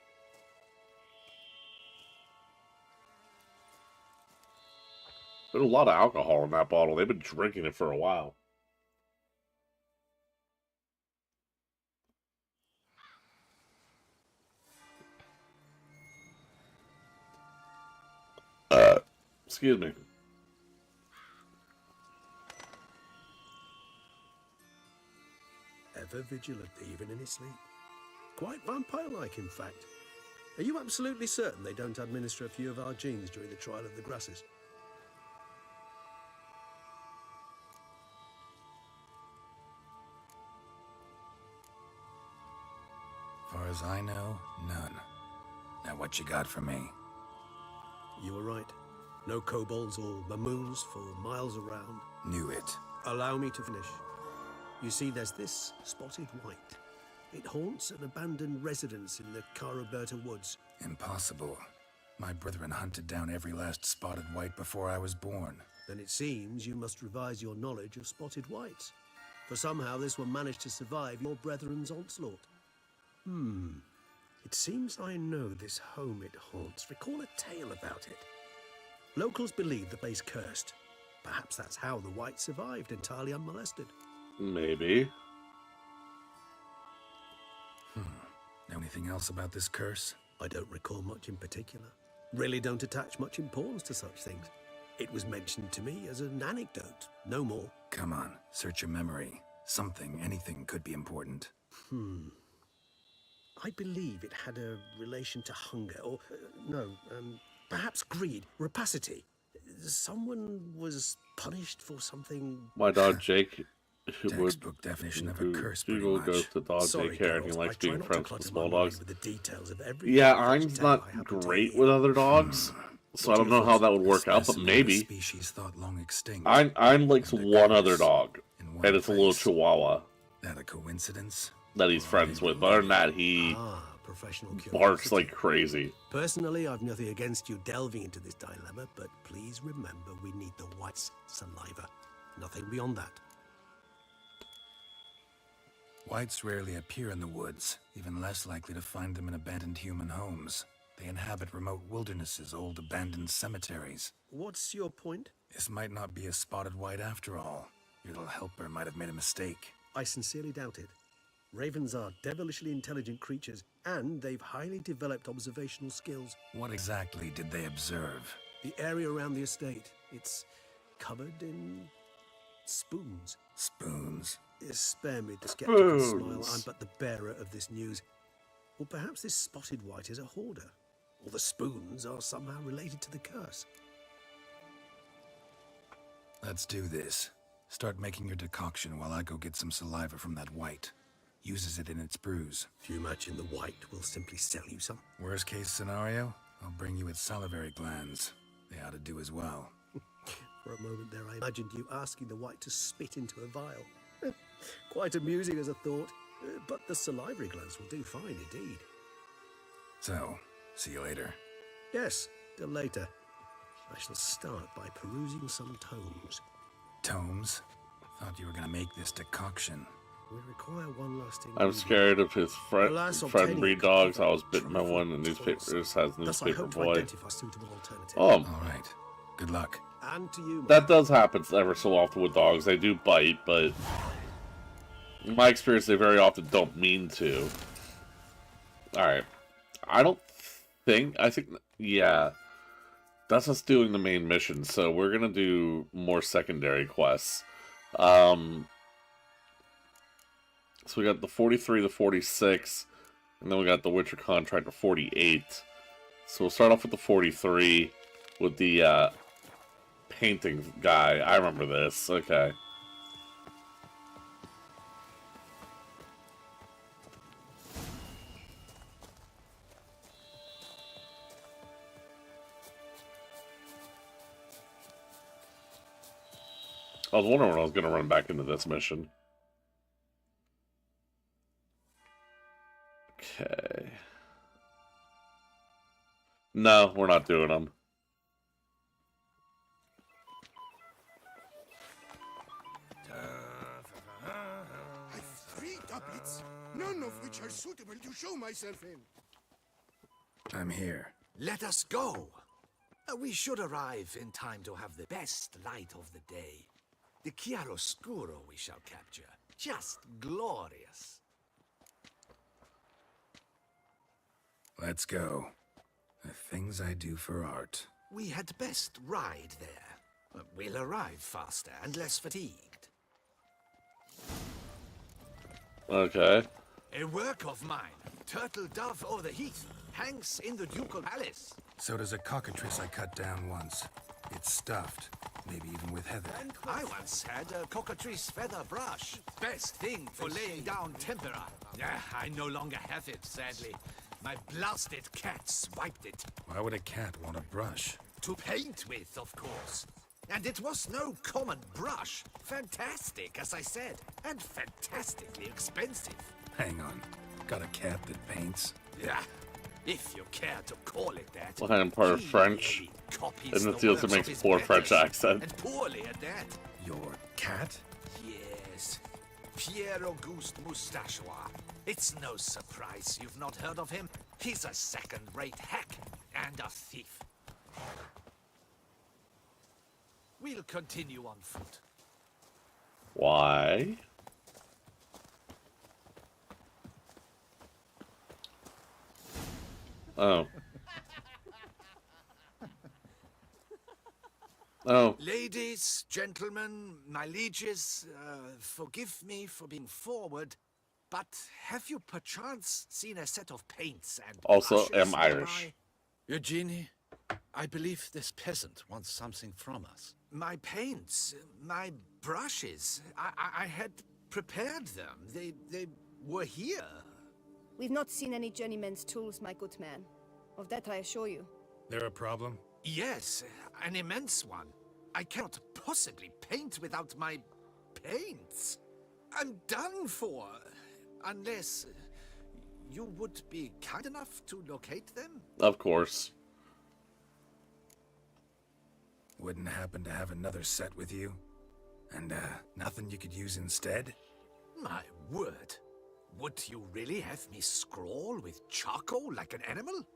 There's a lot of alcohol in that bottle. They've been drinking it for a while. Excuse me. Ever vigilant, even in his sleep. Quite vampire-like, in fact. Are you absolutely certain they don't administer a few of our genes during the trial of the grasses? Far as I know, none. Now what you got for me? You were right. No kobolds or mamoons for miles around. Knew it. Allow me to finish. You see, there's this spotted white. It haunts an abandoned residence in the Caraberta woods. Impossible. My brethren hunted down every last spotted white before I was born. Then it seems you must revise your knowledge of spotted whites. For somehow this one managed to survive your brethren's onslaught. It seems I know this home it haunts. Recall a tale about it. Locals believe the place cursed. Perhaps that's how the white survived entirely unmolested. Maybe. Know anything else about this curse? I don't recall much in particular. Really don't attach much importance to such things. It was mentioned to me as an anecdote, no more. Come on, search your memory. Something, anything could be important. I believe it had a relation to hunger, or, perhaps greed, rapacity. Someone was punished for something... My dog Jake, who Textbook definition of a curse, pretty Google much. goes to dog Sorry, daycare and he Geralt, likes I try being not to friends with clutter small my mind dogs. with the details of every Yeah, fairy I'm tale not I happen to great hear. with other dogs, so I don't know how that would work out, but Specimen of a maybe. species thought long extinct. I'm like And a one curse other dog, in one and it's a little place. chihuahua That a coincidence? that he's friends with. But other than that, he Professional barks curiosity. like crazy. Personally, I've nothing against you delving into this dilemma, but please remember we need the white's saliva. Nothing beyond that. Whites rarely appear in the woods, even less likely to find them in abandoned human homes. They inhabit remote wildernesses, old abandoned cemeteries. What's your point? This might not be a spotted white after all. Your little helper might have made a mistake. I sincerely doubt it. Ravens are devilishly intelligent creatures, and they've highly developed observational skills. What exactly did they observe? The area around the estate, it's covered in spoons. Spoons? Spare me the skeptical Spoons. smile. I'm but the bearer of this news. Or perhaps this spotted white is a hoarder. Or the spoons are somehow related to the curse. Let's do this. Start making your decoction while I go get some saliva from that white. Uses it in its brews. If you imagine the white, we'll simply sell you some. Worst case scenario, I'll bring you its salivary glands. They ought to do as well. For a moment there, I imagined you asking the white to spit into a vial. Quite amusing as a thought, but the salivary glands will do fine indeed. So, see you later. Yes, till later. I shall start by perusing some tomes. Tomes? Thought you were gonna make this decoction. We require one last I'm ingredient. scared of his Alas, friend obtaining breed a dogs. I copy was of bitten by true one, and newspapers has Thus, I newspaper hope to boy. identify suitable alternative. Oh, Alright. Good luck. And to you, that does happen ever so often with dogs. They do bite, but in my experience, they very often don't mean to. Alright. I think, yeah. That's us doing the main mission, so we're gonna do more secondary quests. So we got the 43, the 46, and then we got the Witcher contract of 48. So we'll start off with the 43, with the, painting guy. I remember this. Okay. I was wondering when I was going to run back into this mission. Okay. No, we're not doing them. I've 3 doublets, none of which are suitable to show myself in. I'm here. Let us go. We should arrive in time to have the best light of the day. The chiaroscuro we shall capture. Just glorious. Let's go. The things I do for art. We had best ride there. We'll arrive faster and less fatigued. Okay. A work of mine, Turtle Dove o'er the Heath, hangs in the Ducal Palace. So does a cockatrice I cut down once. It's stuffed, maybe even with heather. I once had a cockatrice feather brush. Best thing for laying down tempera. I no longer have it, sadly. My blasted cat swiped it. Why would a cat want a brush? To paint with, of course. And it was no common brush. Fantastic, as I said. And fantastically expensive. Hang on. Got a cat that paints? Yeah, if you care to call it that. Well, I'm part of French, and the deal to make poor French accent. And poorly at that. Your cat? Yes. Pierre-Auguste Moustachois. It's no surprise you've not heard of him. He's a second-rate hack and a thief. We'll continue on foot. Why? Oh. Oh. Ladies, gentlemen, my lieges, forgive me for being forward, but have you perchance seen a set of paints and Also, brushes am Irish. nearby? Eugenie, I believe this peasant wants something from us. My paints, my brushes, I had prepared them. They were here. We've not seen any journeyman's tools, my good man. Of that I assure you. There a problem? Yes, an immense one. I cannot possibly paint without my paints. I'm done for. Unless you would be kind enough to locate them? Of course. Wouldn't happen to have another set with you? And, nothing you could use instead? My word. Would you really have me scrawl with charcoal like an animal?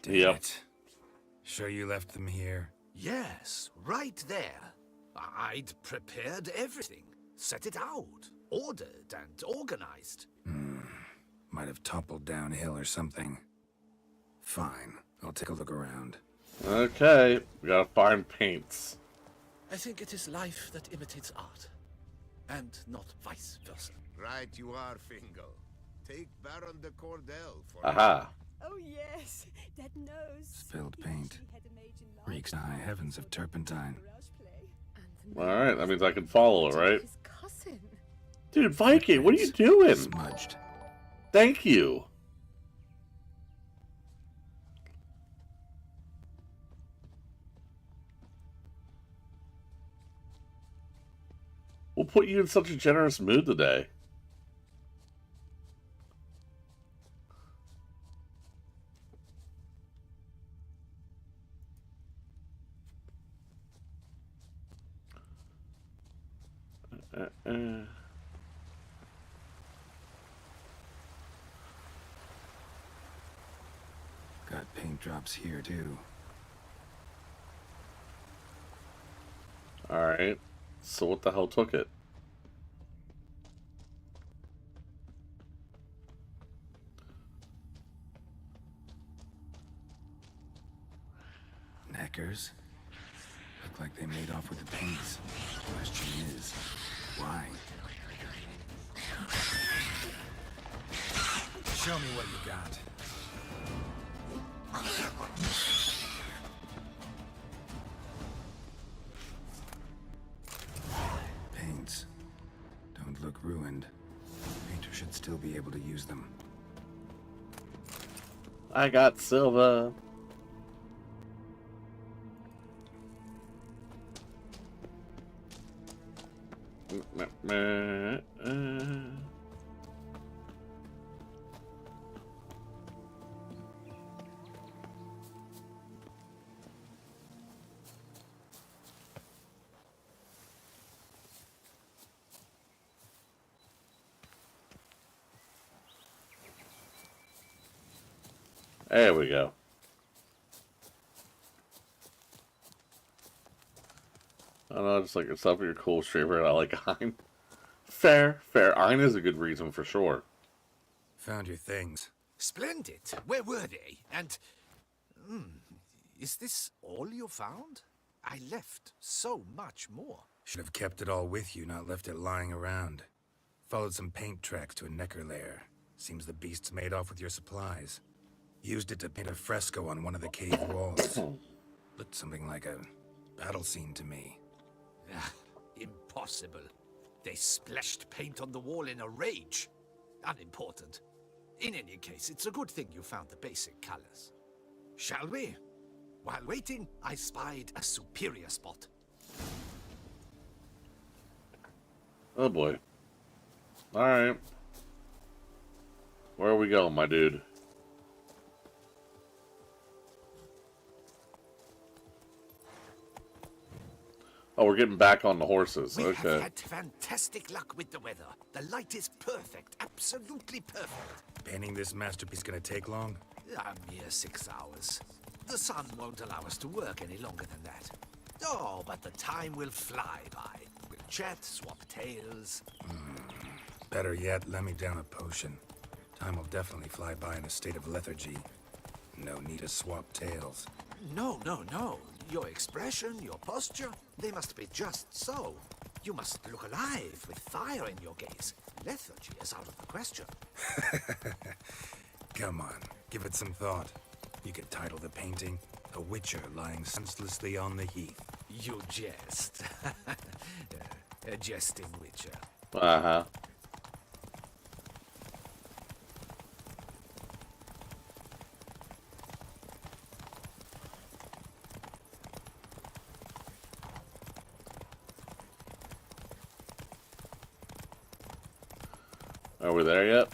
Damn Yep. it. Sure you left them here? Yes, right there. I'd prepared everything, set it out, ordered and organized. Might have toppled downhill or something. Fine, I'll take a look around. Okay, we gotta find paints. I think it is life that imitates art, and not vice versa. Right you are, Fingal. Take Baron de Cordell for Aha. Oh yes, that nose. Spilled paint. Reeks to high heavens of turpentine. Alright, that means I can follow it, right? His cousin. Dude, Viking, what are you doing? Smudged. Thank you. What put you in such a generous mood today? Got paint drops here too. Alright. So what the hell took it? Knackers. Look like they made off with the paints. Question is, why? Show me what you got. Paints. Don't look ruined. Painter should still be able to use them. I got silver. There we go. I don't know, just like yourself, you're cool, Shaver. I like Ein. Fair, fair. Ein is a good reason for sure. Found your things. Splendid. Where were they? And... is this all you found? I left so much more. Should have kept it all with you, not left it lying around. Followed some paint tracks to a Necker lair. Seems the beast's made off with your supplies. Used it to paint a fresco on one of the cave walls. Looked something like a battle scene to me. Impossible. They splashed paint on the wall in a rage. Unimportant. In any case, it's a good thing you found the basic colors. Shall we? While waiting, I spied a superior spot. Oh boy. Alright. Where are we going, my dude? Oh, we're getting back on the horses. We Okay. have had fantastic luck with the weather. The light is perfect. Absolutely perfect. Painting this masterpiece gonna take long? A mere 6 hours. The sun won't allow us to work any longer than that. Oh, but the time will fly by. We'll chat, swap tales. Better yet, let me down a potion. Time will definitely fly by in a state of lethargy. No need to swap tales. No, no, no. Your expression, your posture, they must be just so. You must look alive with fire in your gaze. Lethargy is out of the question. Come on, give it some thought. You could title the painting, A Witcher Lying Senselessly on the Heath. You jest. A jesting witcher. Uh-huh. Are we there yet?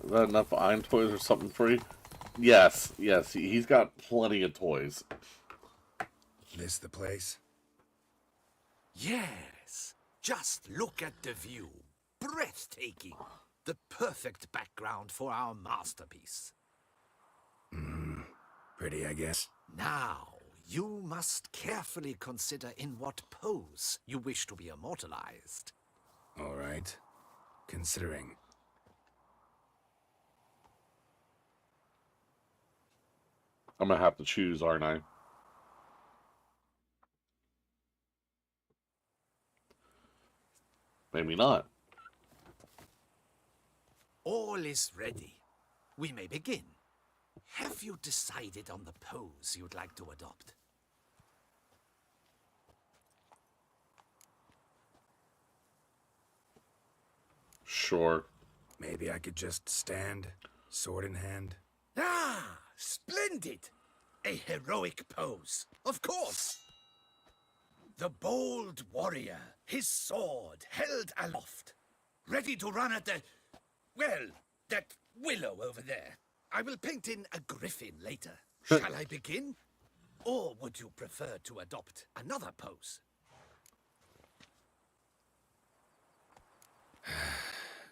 Is that enough Ein toys or something for you? Yes, yes, he's got plenty of toys. This the place? Yes. Just look at the view. Breathtaking. The perfect background for our masterpiece. Pretty, I guess. Now, You must carefully consider in what pose you wish to be immortalized. All right. Considering. I'm gonna have to choose, aren't I? Maybe not. All is ready. We may begin. Have you decided on the pose you'd like to adopt? Sure. Maybe I could just stand, sword in hand. Ah, splendid! A heroic pose, of course. The bold warrior, his sword held aloft, ready to run at the... well, that willow over there. I will paint in a griffin later. Shall I begin? Or would you prefer to adopt another pose?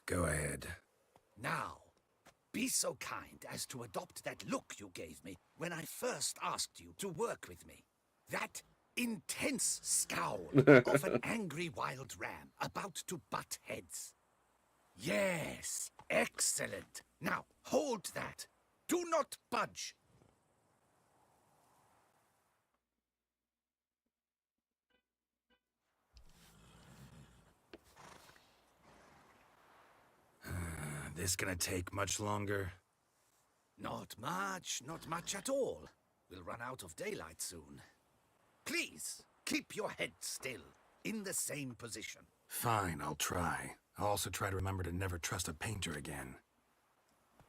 Go ahead. Now, be so kind as to adopt that look you gave me when I first asked you to work with me. That intense scowl of an angry wild ram about to butt heads. Yes, excellent. Now, hold that. Do not budge. This gonna take much longer? Not much at all. We'll run out of daylight soon. Please, keep your head still, in the same position. Fine, I'll try. I'll also try to remember to never trust a painter again.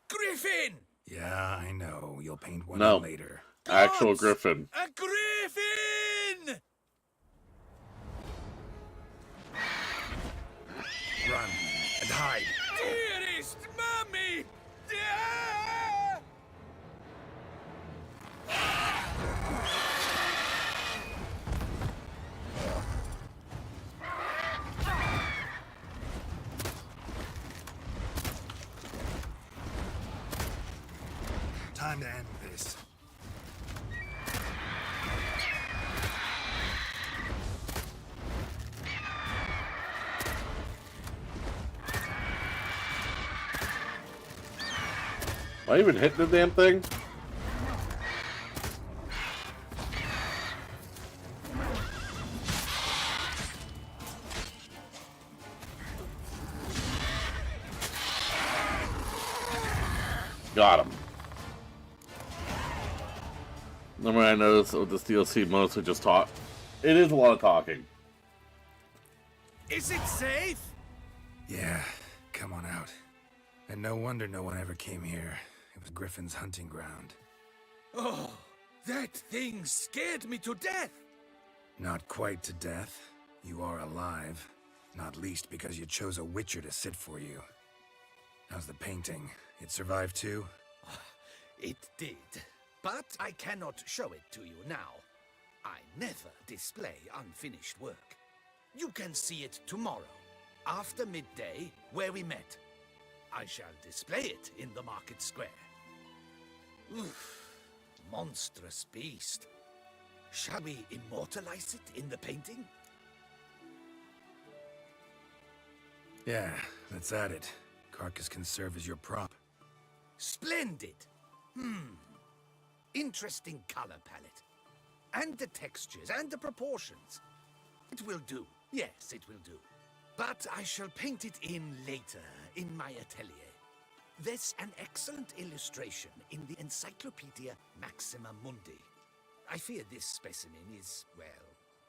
Griffin! Yeah, I know. You'll paint one No. later. Actual Gods! griffin. A griffin! Run and hide. Dearest mommy! Ah! Time to end this. Am I even hitting the damn thing? Got him. Number I noticed with this DLC mostly just talk. It is a lot of talking. Is it safe? Yeah, come on out. And no wonder no one ever came here. It was Griffin's hunting ground. Oh, that thing scared me to death. Not quite to death. You are alive. Not least because you chose a witcher to sit for you. How's the painting? It survived too? It did. But I cannot show it to you now. I never display unfinished work. You can see it tomorrow, after midday, where we met. I shall display it in the market square. Oof, monstrous beast. Shall we immortalize it in the painting? Yeah, that's at it. Carcass can serve as your prop. Splendid. Interesting color palette. And the textures and the proportions. It will do. Yes, it will do. But I shall paint it in later, in my atelier. There's an excellent illustration in the Encyclopedia Maxima Mundi. I fear this specimen is, well,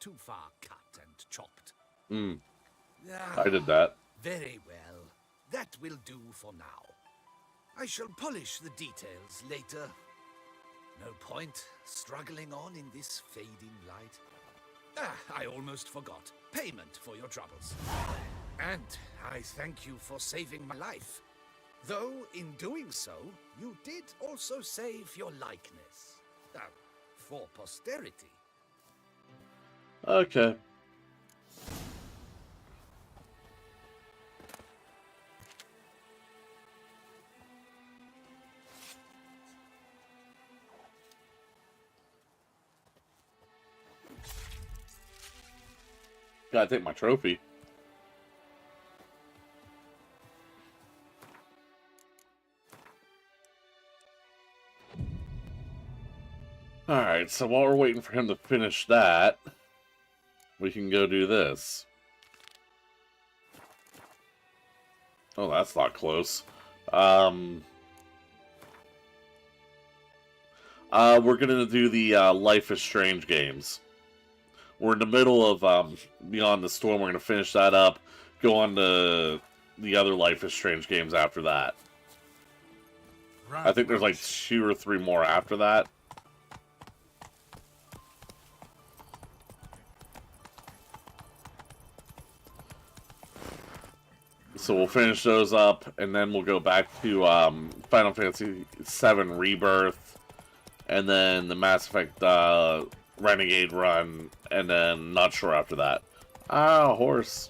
too far cut and chopped. I did that. Very well. That will do for now. I shall polish the details later. No point struggling on in this fading light. I almost forgot. Payment for your troubles. And I thank you for saving my life. Though, in doing so, you did also save your likeness. For posterity. Okay. Gotta take my trophy. Alright, so while we're waiting for him to finish that, we can go do this. Oh, that's not close. We're gonna do the Life is Strange games. We're in the middle of Beyond the Storm. We're gonna finish that up. Go on to the other Life is Strange games after that. I think there's like 2 or 3 more after that. So we'll finish those up, and then we'll go back to Final Fantasy VII Rebirth, and then the Mass Effect Renegade run, and then not sure after that. Ah, horse.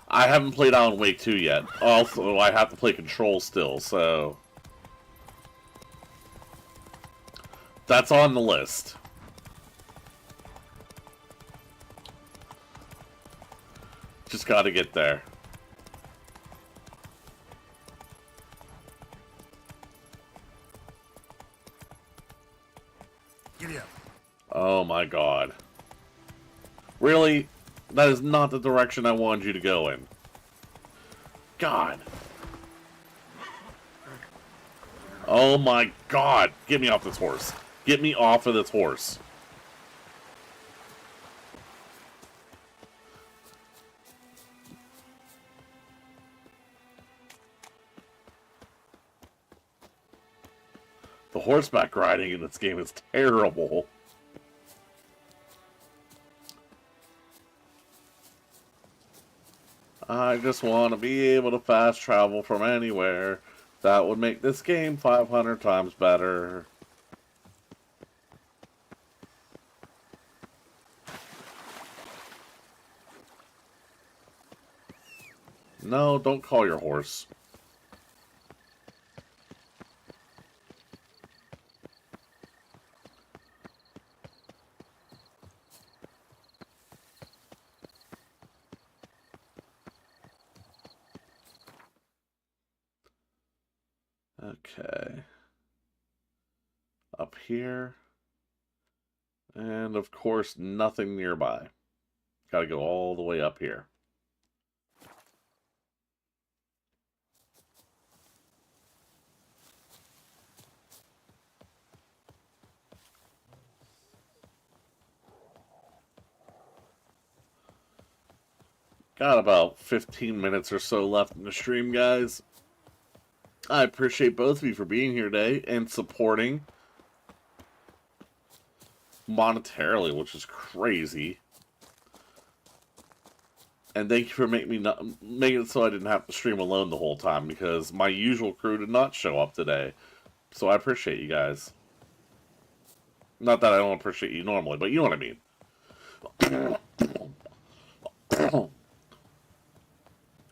I haven't played Alan Wake 2 yet. Also, I have to play Control still, so... that's on the list. Just gotta get there. Giddy up. Oh my god. Really? That is not the direction I wanted you to go in. God. Oh my god. Get me off this horse. Get me off of this horse. The horseback riding in this game is terrible. I just want to be able to fast travel from anywhere. That would make this game 500 times better. No, don't call your horse. Okay. Up here. And of course, nothing nearby. Gotta go all the way up here. Got about 15 minutes or so left in the stream, guys. I appreciate both of you for being here today and supporting monetarily, which is crazy. And thank you for making it so I didn't have to stream alone the whole time, because my usual crew did not show up today. So I appreciate you guys. Not that I don't appreciate you normally, but you know what I mean.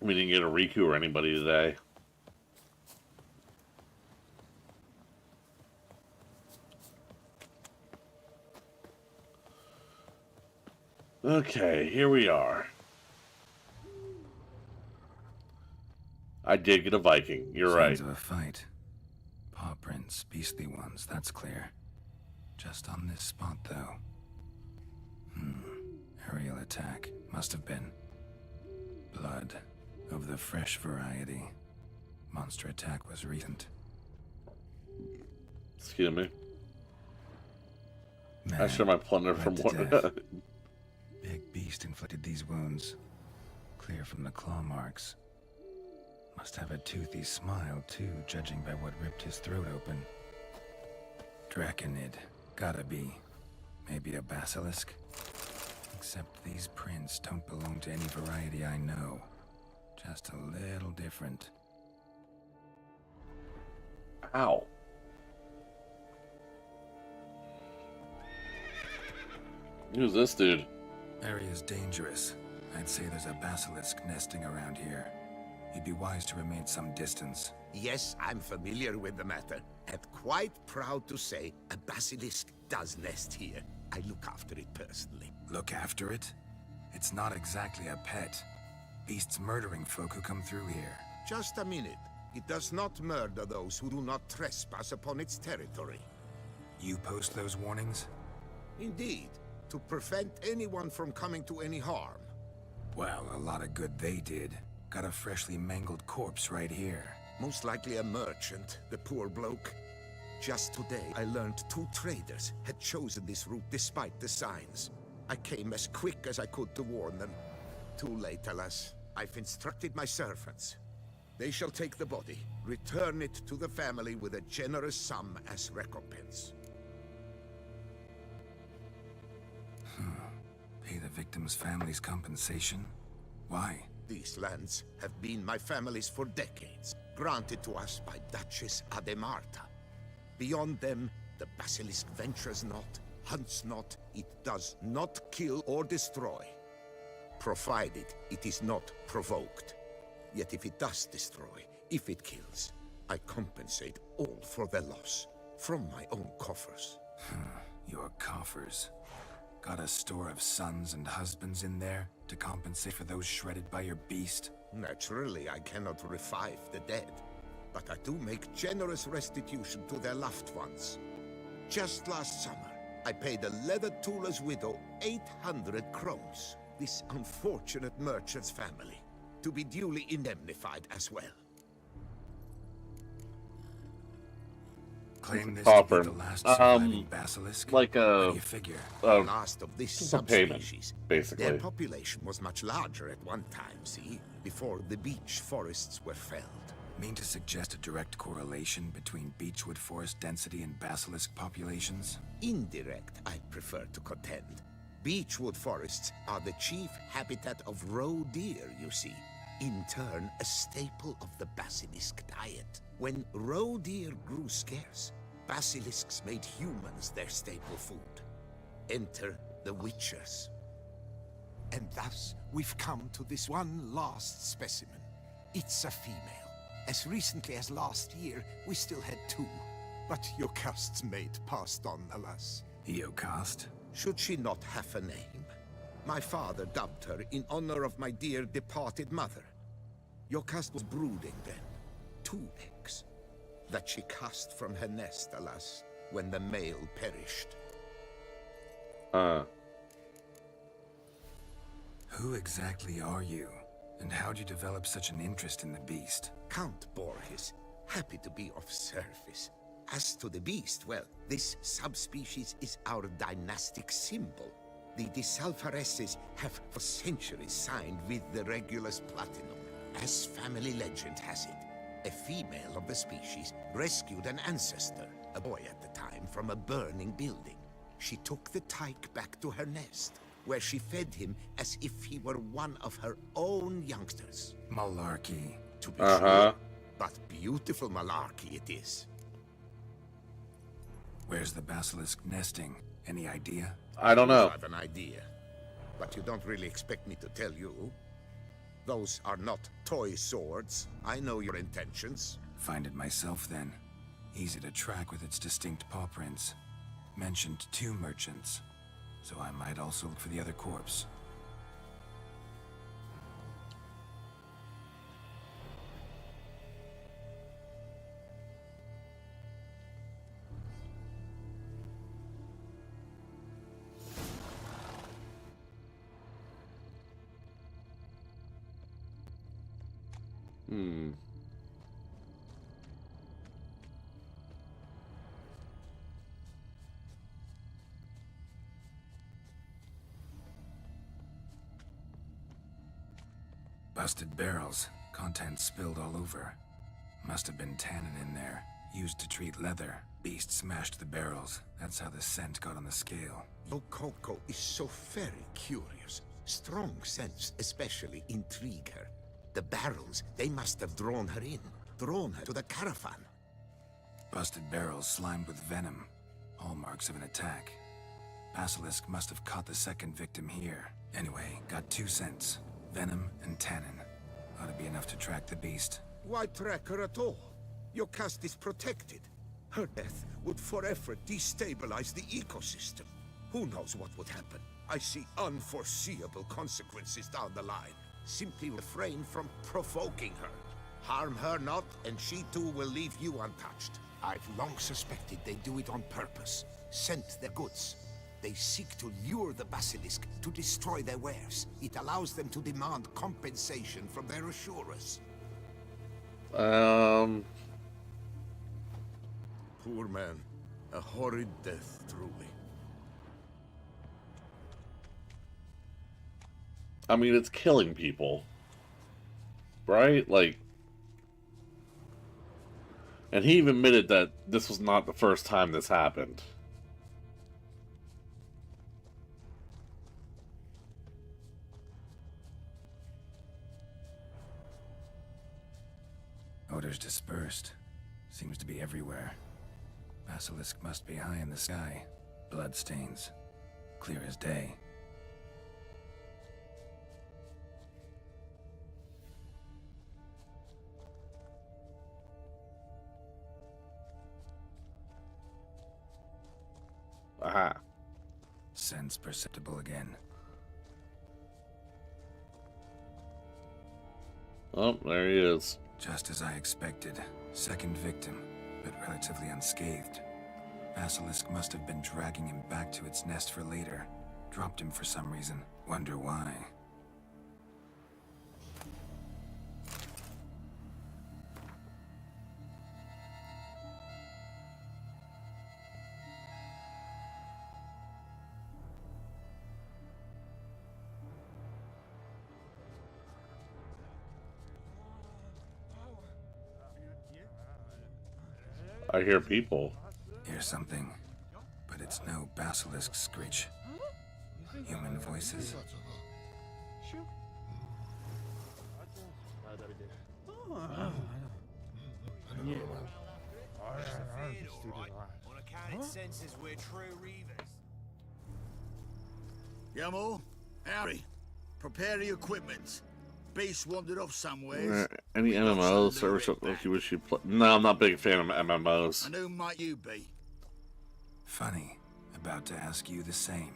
We didn't get a Riku or anybody today. Okay, here we are. I did get a Viking. You're right. Signs of a fight. Paw prints, beastly ones, that's clear. Just on this spot, though. Aerial attack. Must have been. Blood. Of the fresh variety. Monster attack was recent. Excuse me. Man, I share my plunder from what? Big beast inflicted these wounds. Clear from the claw marks. Must have a toothy smile, too, judging by what ripped his throat open. Draconid. Gotta be. Maybe a basilisk? Except these prints don't belong to any variety I know. Just a little different. Ow. Who's this dude? Area's dangerous. I'd say there's a basilisk nesting around here. You'd be wise to remain some distance. Yes, I'm familiar with the matter, and quite proud to say a basilisk does nest here. I look after it personally. Look after it? It's not exactly a pet. Beasts murdering folk who come through here. Just a minute. It does not murder those who do not trespass upon its territory. You post those warnings? Indeed, to prevent anyone from coming to any harm. Well, a lot of good they did. Got a freshly mangled corpse right here. Most likely a merchant, the poor bloke. Just today, I learned 2 traders had chosen this route despite the signs. I came as quick as I could to warn them. Too late, alas. I've instructed my servants. They shall take the body, return it to the family with a generous sum as recompense. Pay the victim's family's compensation? Why? These lands have been my family's for decades, granted to us by Duchess Ademarta. Beyond them, the basilisk ventures not, hunts not, it does not kill or destroy, provided it is not provoked. Yet if it does destroy, if it kills, I compensate all for their loss, from my own coffers. Your coffers. Got a store of sons and husbands in there to compensate for those shredded by your beast? Naturally, I cannot revive the dead, but I do make generous restitution to their loved ones. Just last summer, I paid a leather tooler's widow 800 crowns, this unfortunate merchant's family, to be duly indemnified as well. Claim this Copper. to be the last surviving basilisk? Like How do you figure? Last of this just a payment, subspecies. basically. Their population was much larger at one time, see? Before the beech forests were felled. Mean to suggest a direct correlation between beechwood forest density and basilisk populations? Indirect, I prefer to contend. Beechwood forests are the chief habitat of roe deer, you see. In turn, a staple of the basilisk diet. When roe deer grew scarce, basilisks made humans their staple food. Enter the witchers. And thus, we've come to this one last specimen. It's a female. As recently as last year, we still had 2. But Yocast's mate passed on, alas. Yocast? Should she not have a name? My father dubbed her in honor of my dear departed mother. Yocast was brooding then. 2 eggs. That she cast from her nest, alas, when the male perished. Who exactly are you? And how'd you develop such an interest in the beast? Count Borges, happy to be of service. As to the beast, well, this subspecies is our dynastic symbol. The Disalfareses have for centuries signed with the Regulus Platinum. As family legend has it, a female of the species rescued an ancestor, a boy at the time, from a burning building. She took the tyke back to her nest, where she fed him as if he were one of her own youngsters. Malarkey. To be sure, but beautiful malarkey it is. Where's the basilisk nesting? Any idea? I don't know. I have an idea, but you don't really expect me to tell you. Those are not toy swords. I know your intentions. Find it myself then. Easy to track with its distinct paw prints. Mentioned 2 merchants, so I might also look for the other corpse. Busted barrels, contents spilled all over. Must have been tannin in there, used to treat leather. Beast smashed the barrels, that's how the scent got on the scale. Coco is so very curious. Strong scents especially intrigue her. The barrels, they must have drawn her to the caravan. Busted barrels slimed with venom, hallmarks of an attack. Basilisk must have caught the second victim here. Anyway, got 2 scents. Venom and tannin. Ought to be enough to track the beast. Why track her at all? Your cast is protected. Her death would forever destabilize the ecosystem. Who knows what would happen? I see unforeseeable consequences down the line. Simply refrain from provoking her. Harm her not, and she too will leave you untouched. I've long suspected they do it on purpose. Scent their goods. They seek to lure the basilisk to destroy their wares. It allows them to demand compensation from their assurers. Poor man. A horrid death, truly. I mean, it's killing people. Right? Like... And he even admitted that this was not the first time this happened. Odors dispersed. Seems to be everywhere. Basilisk must be high in the sky. Bloodstains. Clear as day. Aha. Sense perceptible again. Oh, there he is. Just as I expected. Second victim, but relatively unscathed. Basilisk must have been dragging him back to its nest for later. Dropped him for some reason. Wonder why. I hear people. Hear something, but it's no basilisk screech. Human voices. Yamo, Harry, prepare the equipment. Beast wandered off somewhere. Any MMOs service like you wish you play? No, I'm not a big fan of MMOs. And who might you be? Funny. About to ask you the same.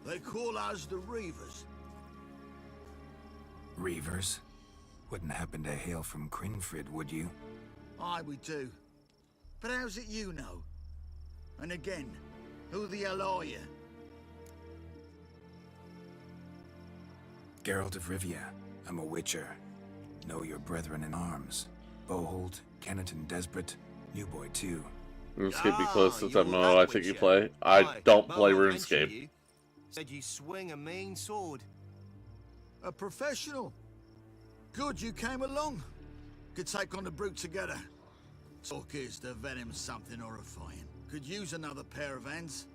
They call us the Reavers. Reavers? Wouldn't happen to hail from Crinfrid, would you? Aye, we do. But how's it you know? And again, who the hell are you? Geralt of Rivia. I'm a witcher. Know your brethren in arms. Bohold, Kennet and Desperate. New boy too. RuneScape be closest MMO I think you play. I don't play RuneScape. Said you swing a mean sword. A professional. Good you came along. Could take on the brute together. Talk is the venom's something horrifying. Could use another pair of hands.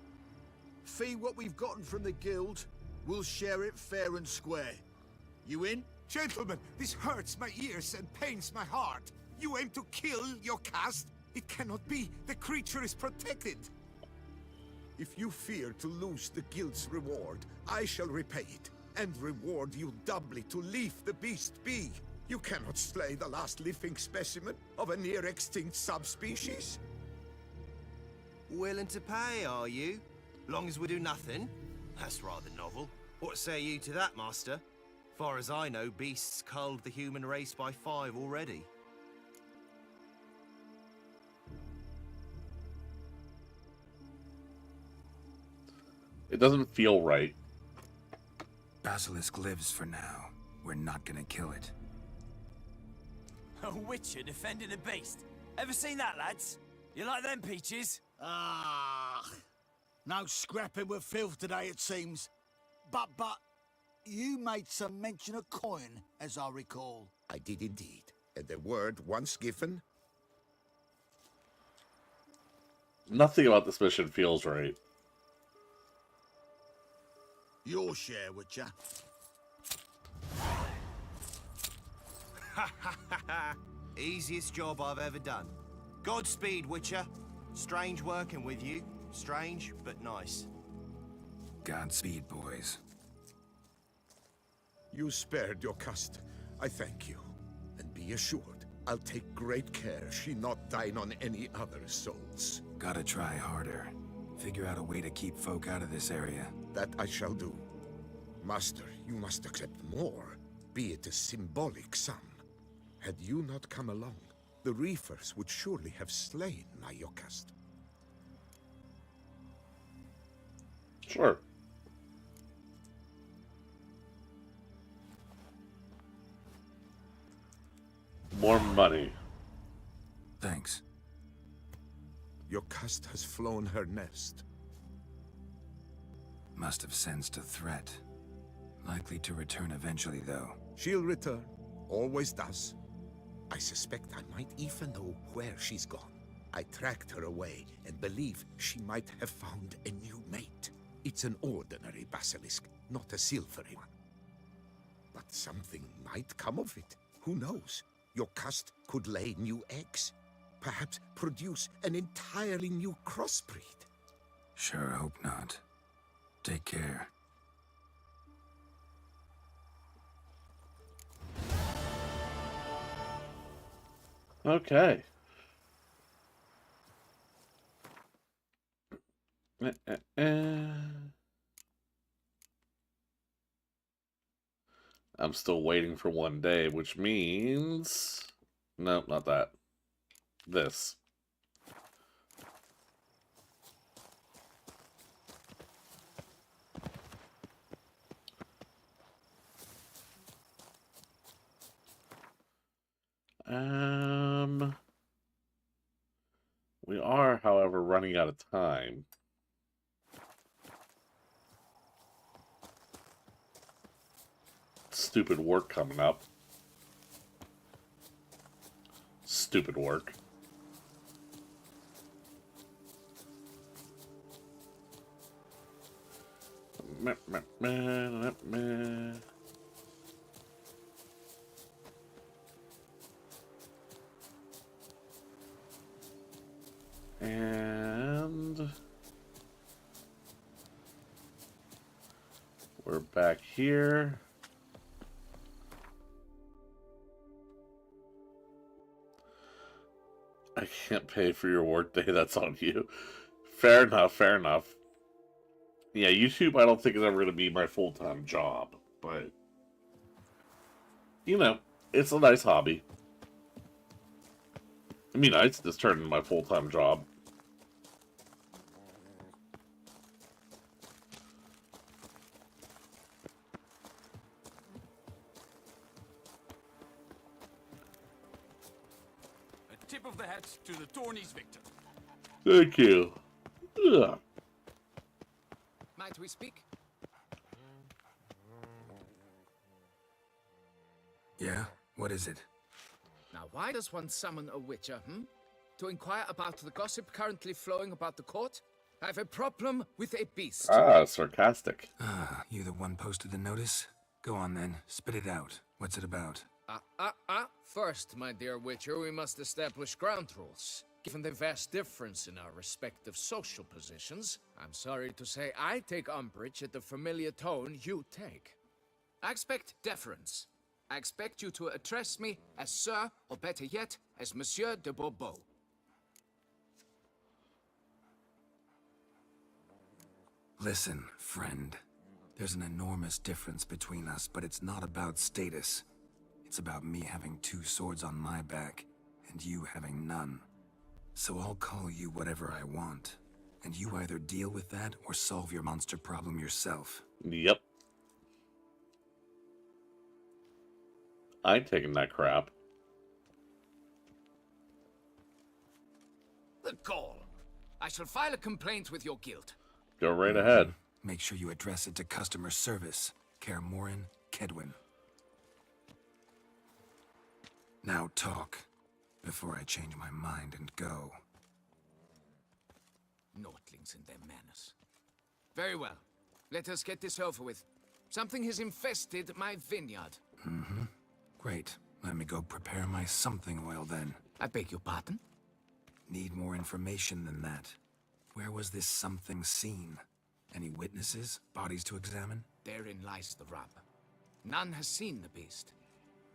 Fee what we've gotten from the guild. We'll share it fair and square. You in? Gentlemen, this hurts my ears and pains my heart. You aim to kill your caste? It cannot be. The creature is protected. If you fear to lose the guild's reward, I shall repay it, and reward you doubly to leave the beast be. You cannot slay the last living specimen of a near-extinct subspecies. Willing to pay, are you? Long as we do nothing? That's rather novel. What say you to that, Master? Far as I know, beasts culled the human race by 5 already. It doesn't feel right. Basilisk lives for now. We're not gonna kill it. A witcher defending a beast. Ever seen that, lads? You like them peaches? Ah, no scrapping with filth today, it seems. But, you made some mention of coin, as I recall. I did indeed. And the word once given. Nothing about this mission feels right. Your share, Witcher. Easiest job I've ever done. Godspeed, Witcher. Strange working with you. Strange, but nice. Godspeed, boys. You spared your caste. I thank you. And be assured, I'll take great care she not dine on any other souls. Gotta try harder. Figure out a way to keep folk out of this area. That I shall do. Master, you must accept more, be it a symbolic sum. Had you not come along, the reefers would surely have slain my Yocast. Sure. More money. Thanks. Yocast has flown her nest. Must have sensed a threat. Likely to return eventually, though. She'll return. Always does. I suspect I might even know where she's gone. I tracked her away and believe she might have found a new mate. It's an ordinary basilisk, not a silvery one. But something might come of it. Who knows? Yocast could lay new eggs. Perhaps produce an entirely new crossbreed. Sure hope not. Take care. Okay. I'm still waiting for one day, which means... No, not that. This. We are, however, running out of time. Stupid work coming up. Stupid work. And we're back here. I can't pay for your workday, that's on you. Fair enough, fair enough. Yeah, YouTube I don't think is ever going to be my full-time job, but, you know, it's a nice hobby. I mean, it's just turned into my full-time job. A tip of the hat to the tourney's victor. Thank you. Ugh. Might we speak? Yeah? What is it? Now, why does one summon a witcher, To inquire about the gossip currently flowing about the court? I have a problem with a beast. Ah, sarcastic. Ah, you the one posted the notice? Go on then, spit it out. What's it about? First, my dear witcher, we must establish ground rules. Given the vast difference in our respective social positions, I'm sorry to say I take umbrage at the familiar tone you take. I expect deference. I expect you to address me as Sir, or better yet, as Monsieur de Bourbeau. Listen, friend. There's an enormous difference between us, but it's not about status. It's about me having two swords on my back, and you having none. So I'll call you whatever I want, and you either deal with that or solve your monster problem yourself. Yep. I ain't taking that crap. The gall. I shall file a complaint with your guild. Go right ahead. Make sure you address it to customer service. Kaer Morhen, Kedwin. Now talk, before I change my mind and go. Notlings and their manners. Very well. Let us get this over with. Something has infested my vineyard. Great. Let me go prepare my something oil then. I beg your pardon? Need more information than that. Where was this something seen? Any witnesses? Bodies to examine? Therein lies the rub. None has seen the beast.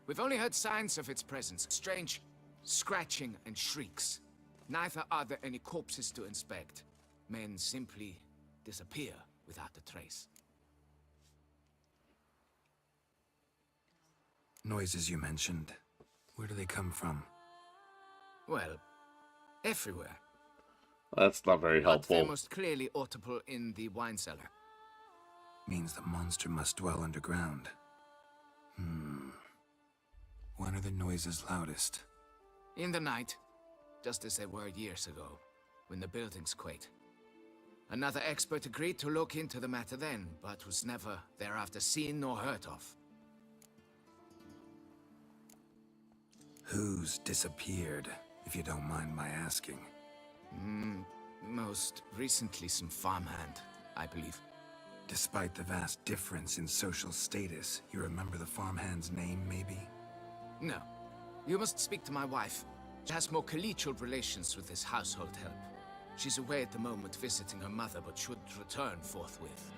We've only heard signs of its presence. Strange, scratching and shrieks. Neither are there any corpses to inspect. Men simply disappear without a trace. Noises you mentioned, where do they come from? Well, everywhere. That's not very But helpful. they're most clearly audible in the wine cellar. Means the monster must dwell underground. When are the noises loudest? In the night, just as they were years ago, when the buildings quaked. Another expert agreed to look into the matter then, but was never thereafter seen nor heard of. Who's disappeared, if you don't mind my asking? Most recently some farmhand, I believe. Despite the vast difference in social status, you remember the farmhand's name, maybe? No. You must speak to my wife. She has more collegial relations with this household help. She's away at the moment visiting her mother, but should return forthwith.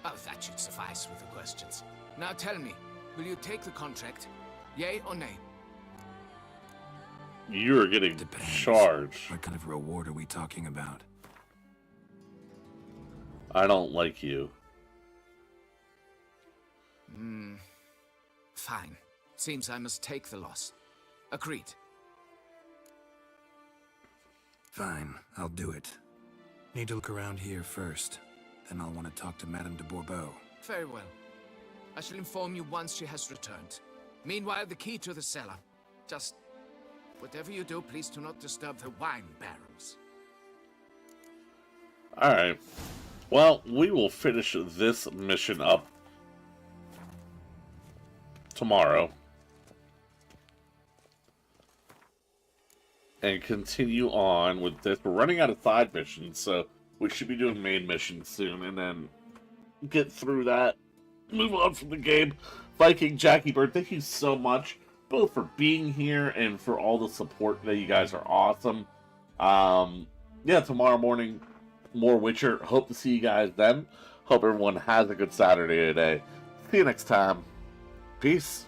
Oh, that should suffice with the questions. Now tell me, will you take the contract? Yay or nay? You're getting charged. What kind of reward are we talking about? I don't like you. Fine. Seems I must take the loss. Agreed. Fine, I'll do it. Need to look around here first. Then I'll want to talk to Madame de Bourbeau. Very well. I shall inform you once she has returned. Meanwhile, the key to the cellar. Just whatever you do, please do not disturb the wine barrels. Alright. Well, we will finish this mission up tomorrow. And continue on with this. We're running out of side missions, so we should be doing main missions soon, and then get through that. Move on from the game. Viking, Jackie Bird, thank you so much, both for being here and for all the support that you guys are awesome. Yeah, tomorrow morning, more Witcher. Hope to see you guys then. Hope everyone has a good Saturday today. See you next time. Peace.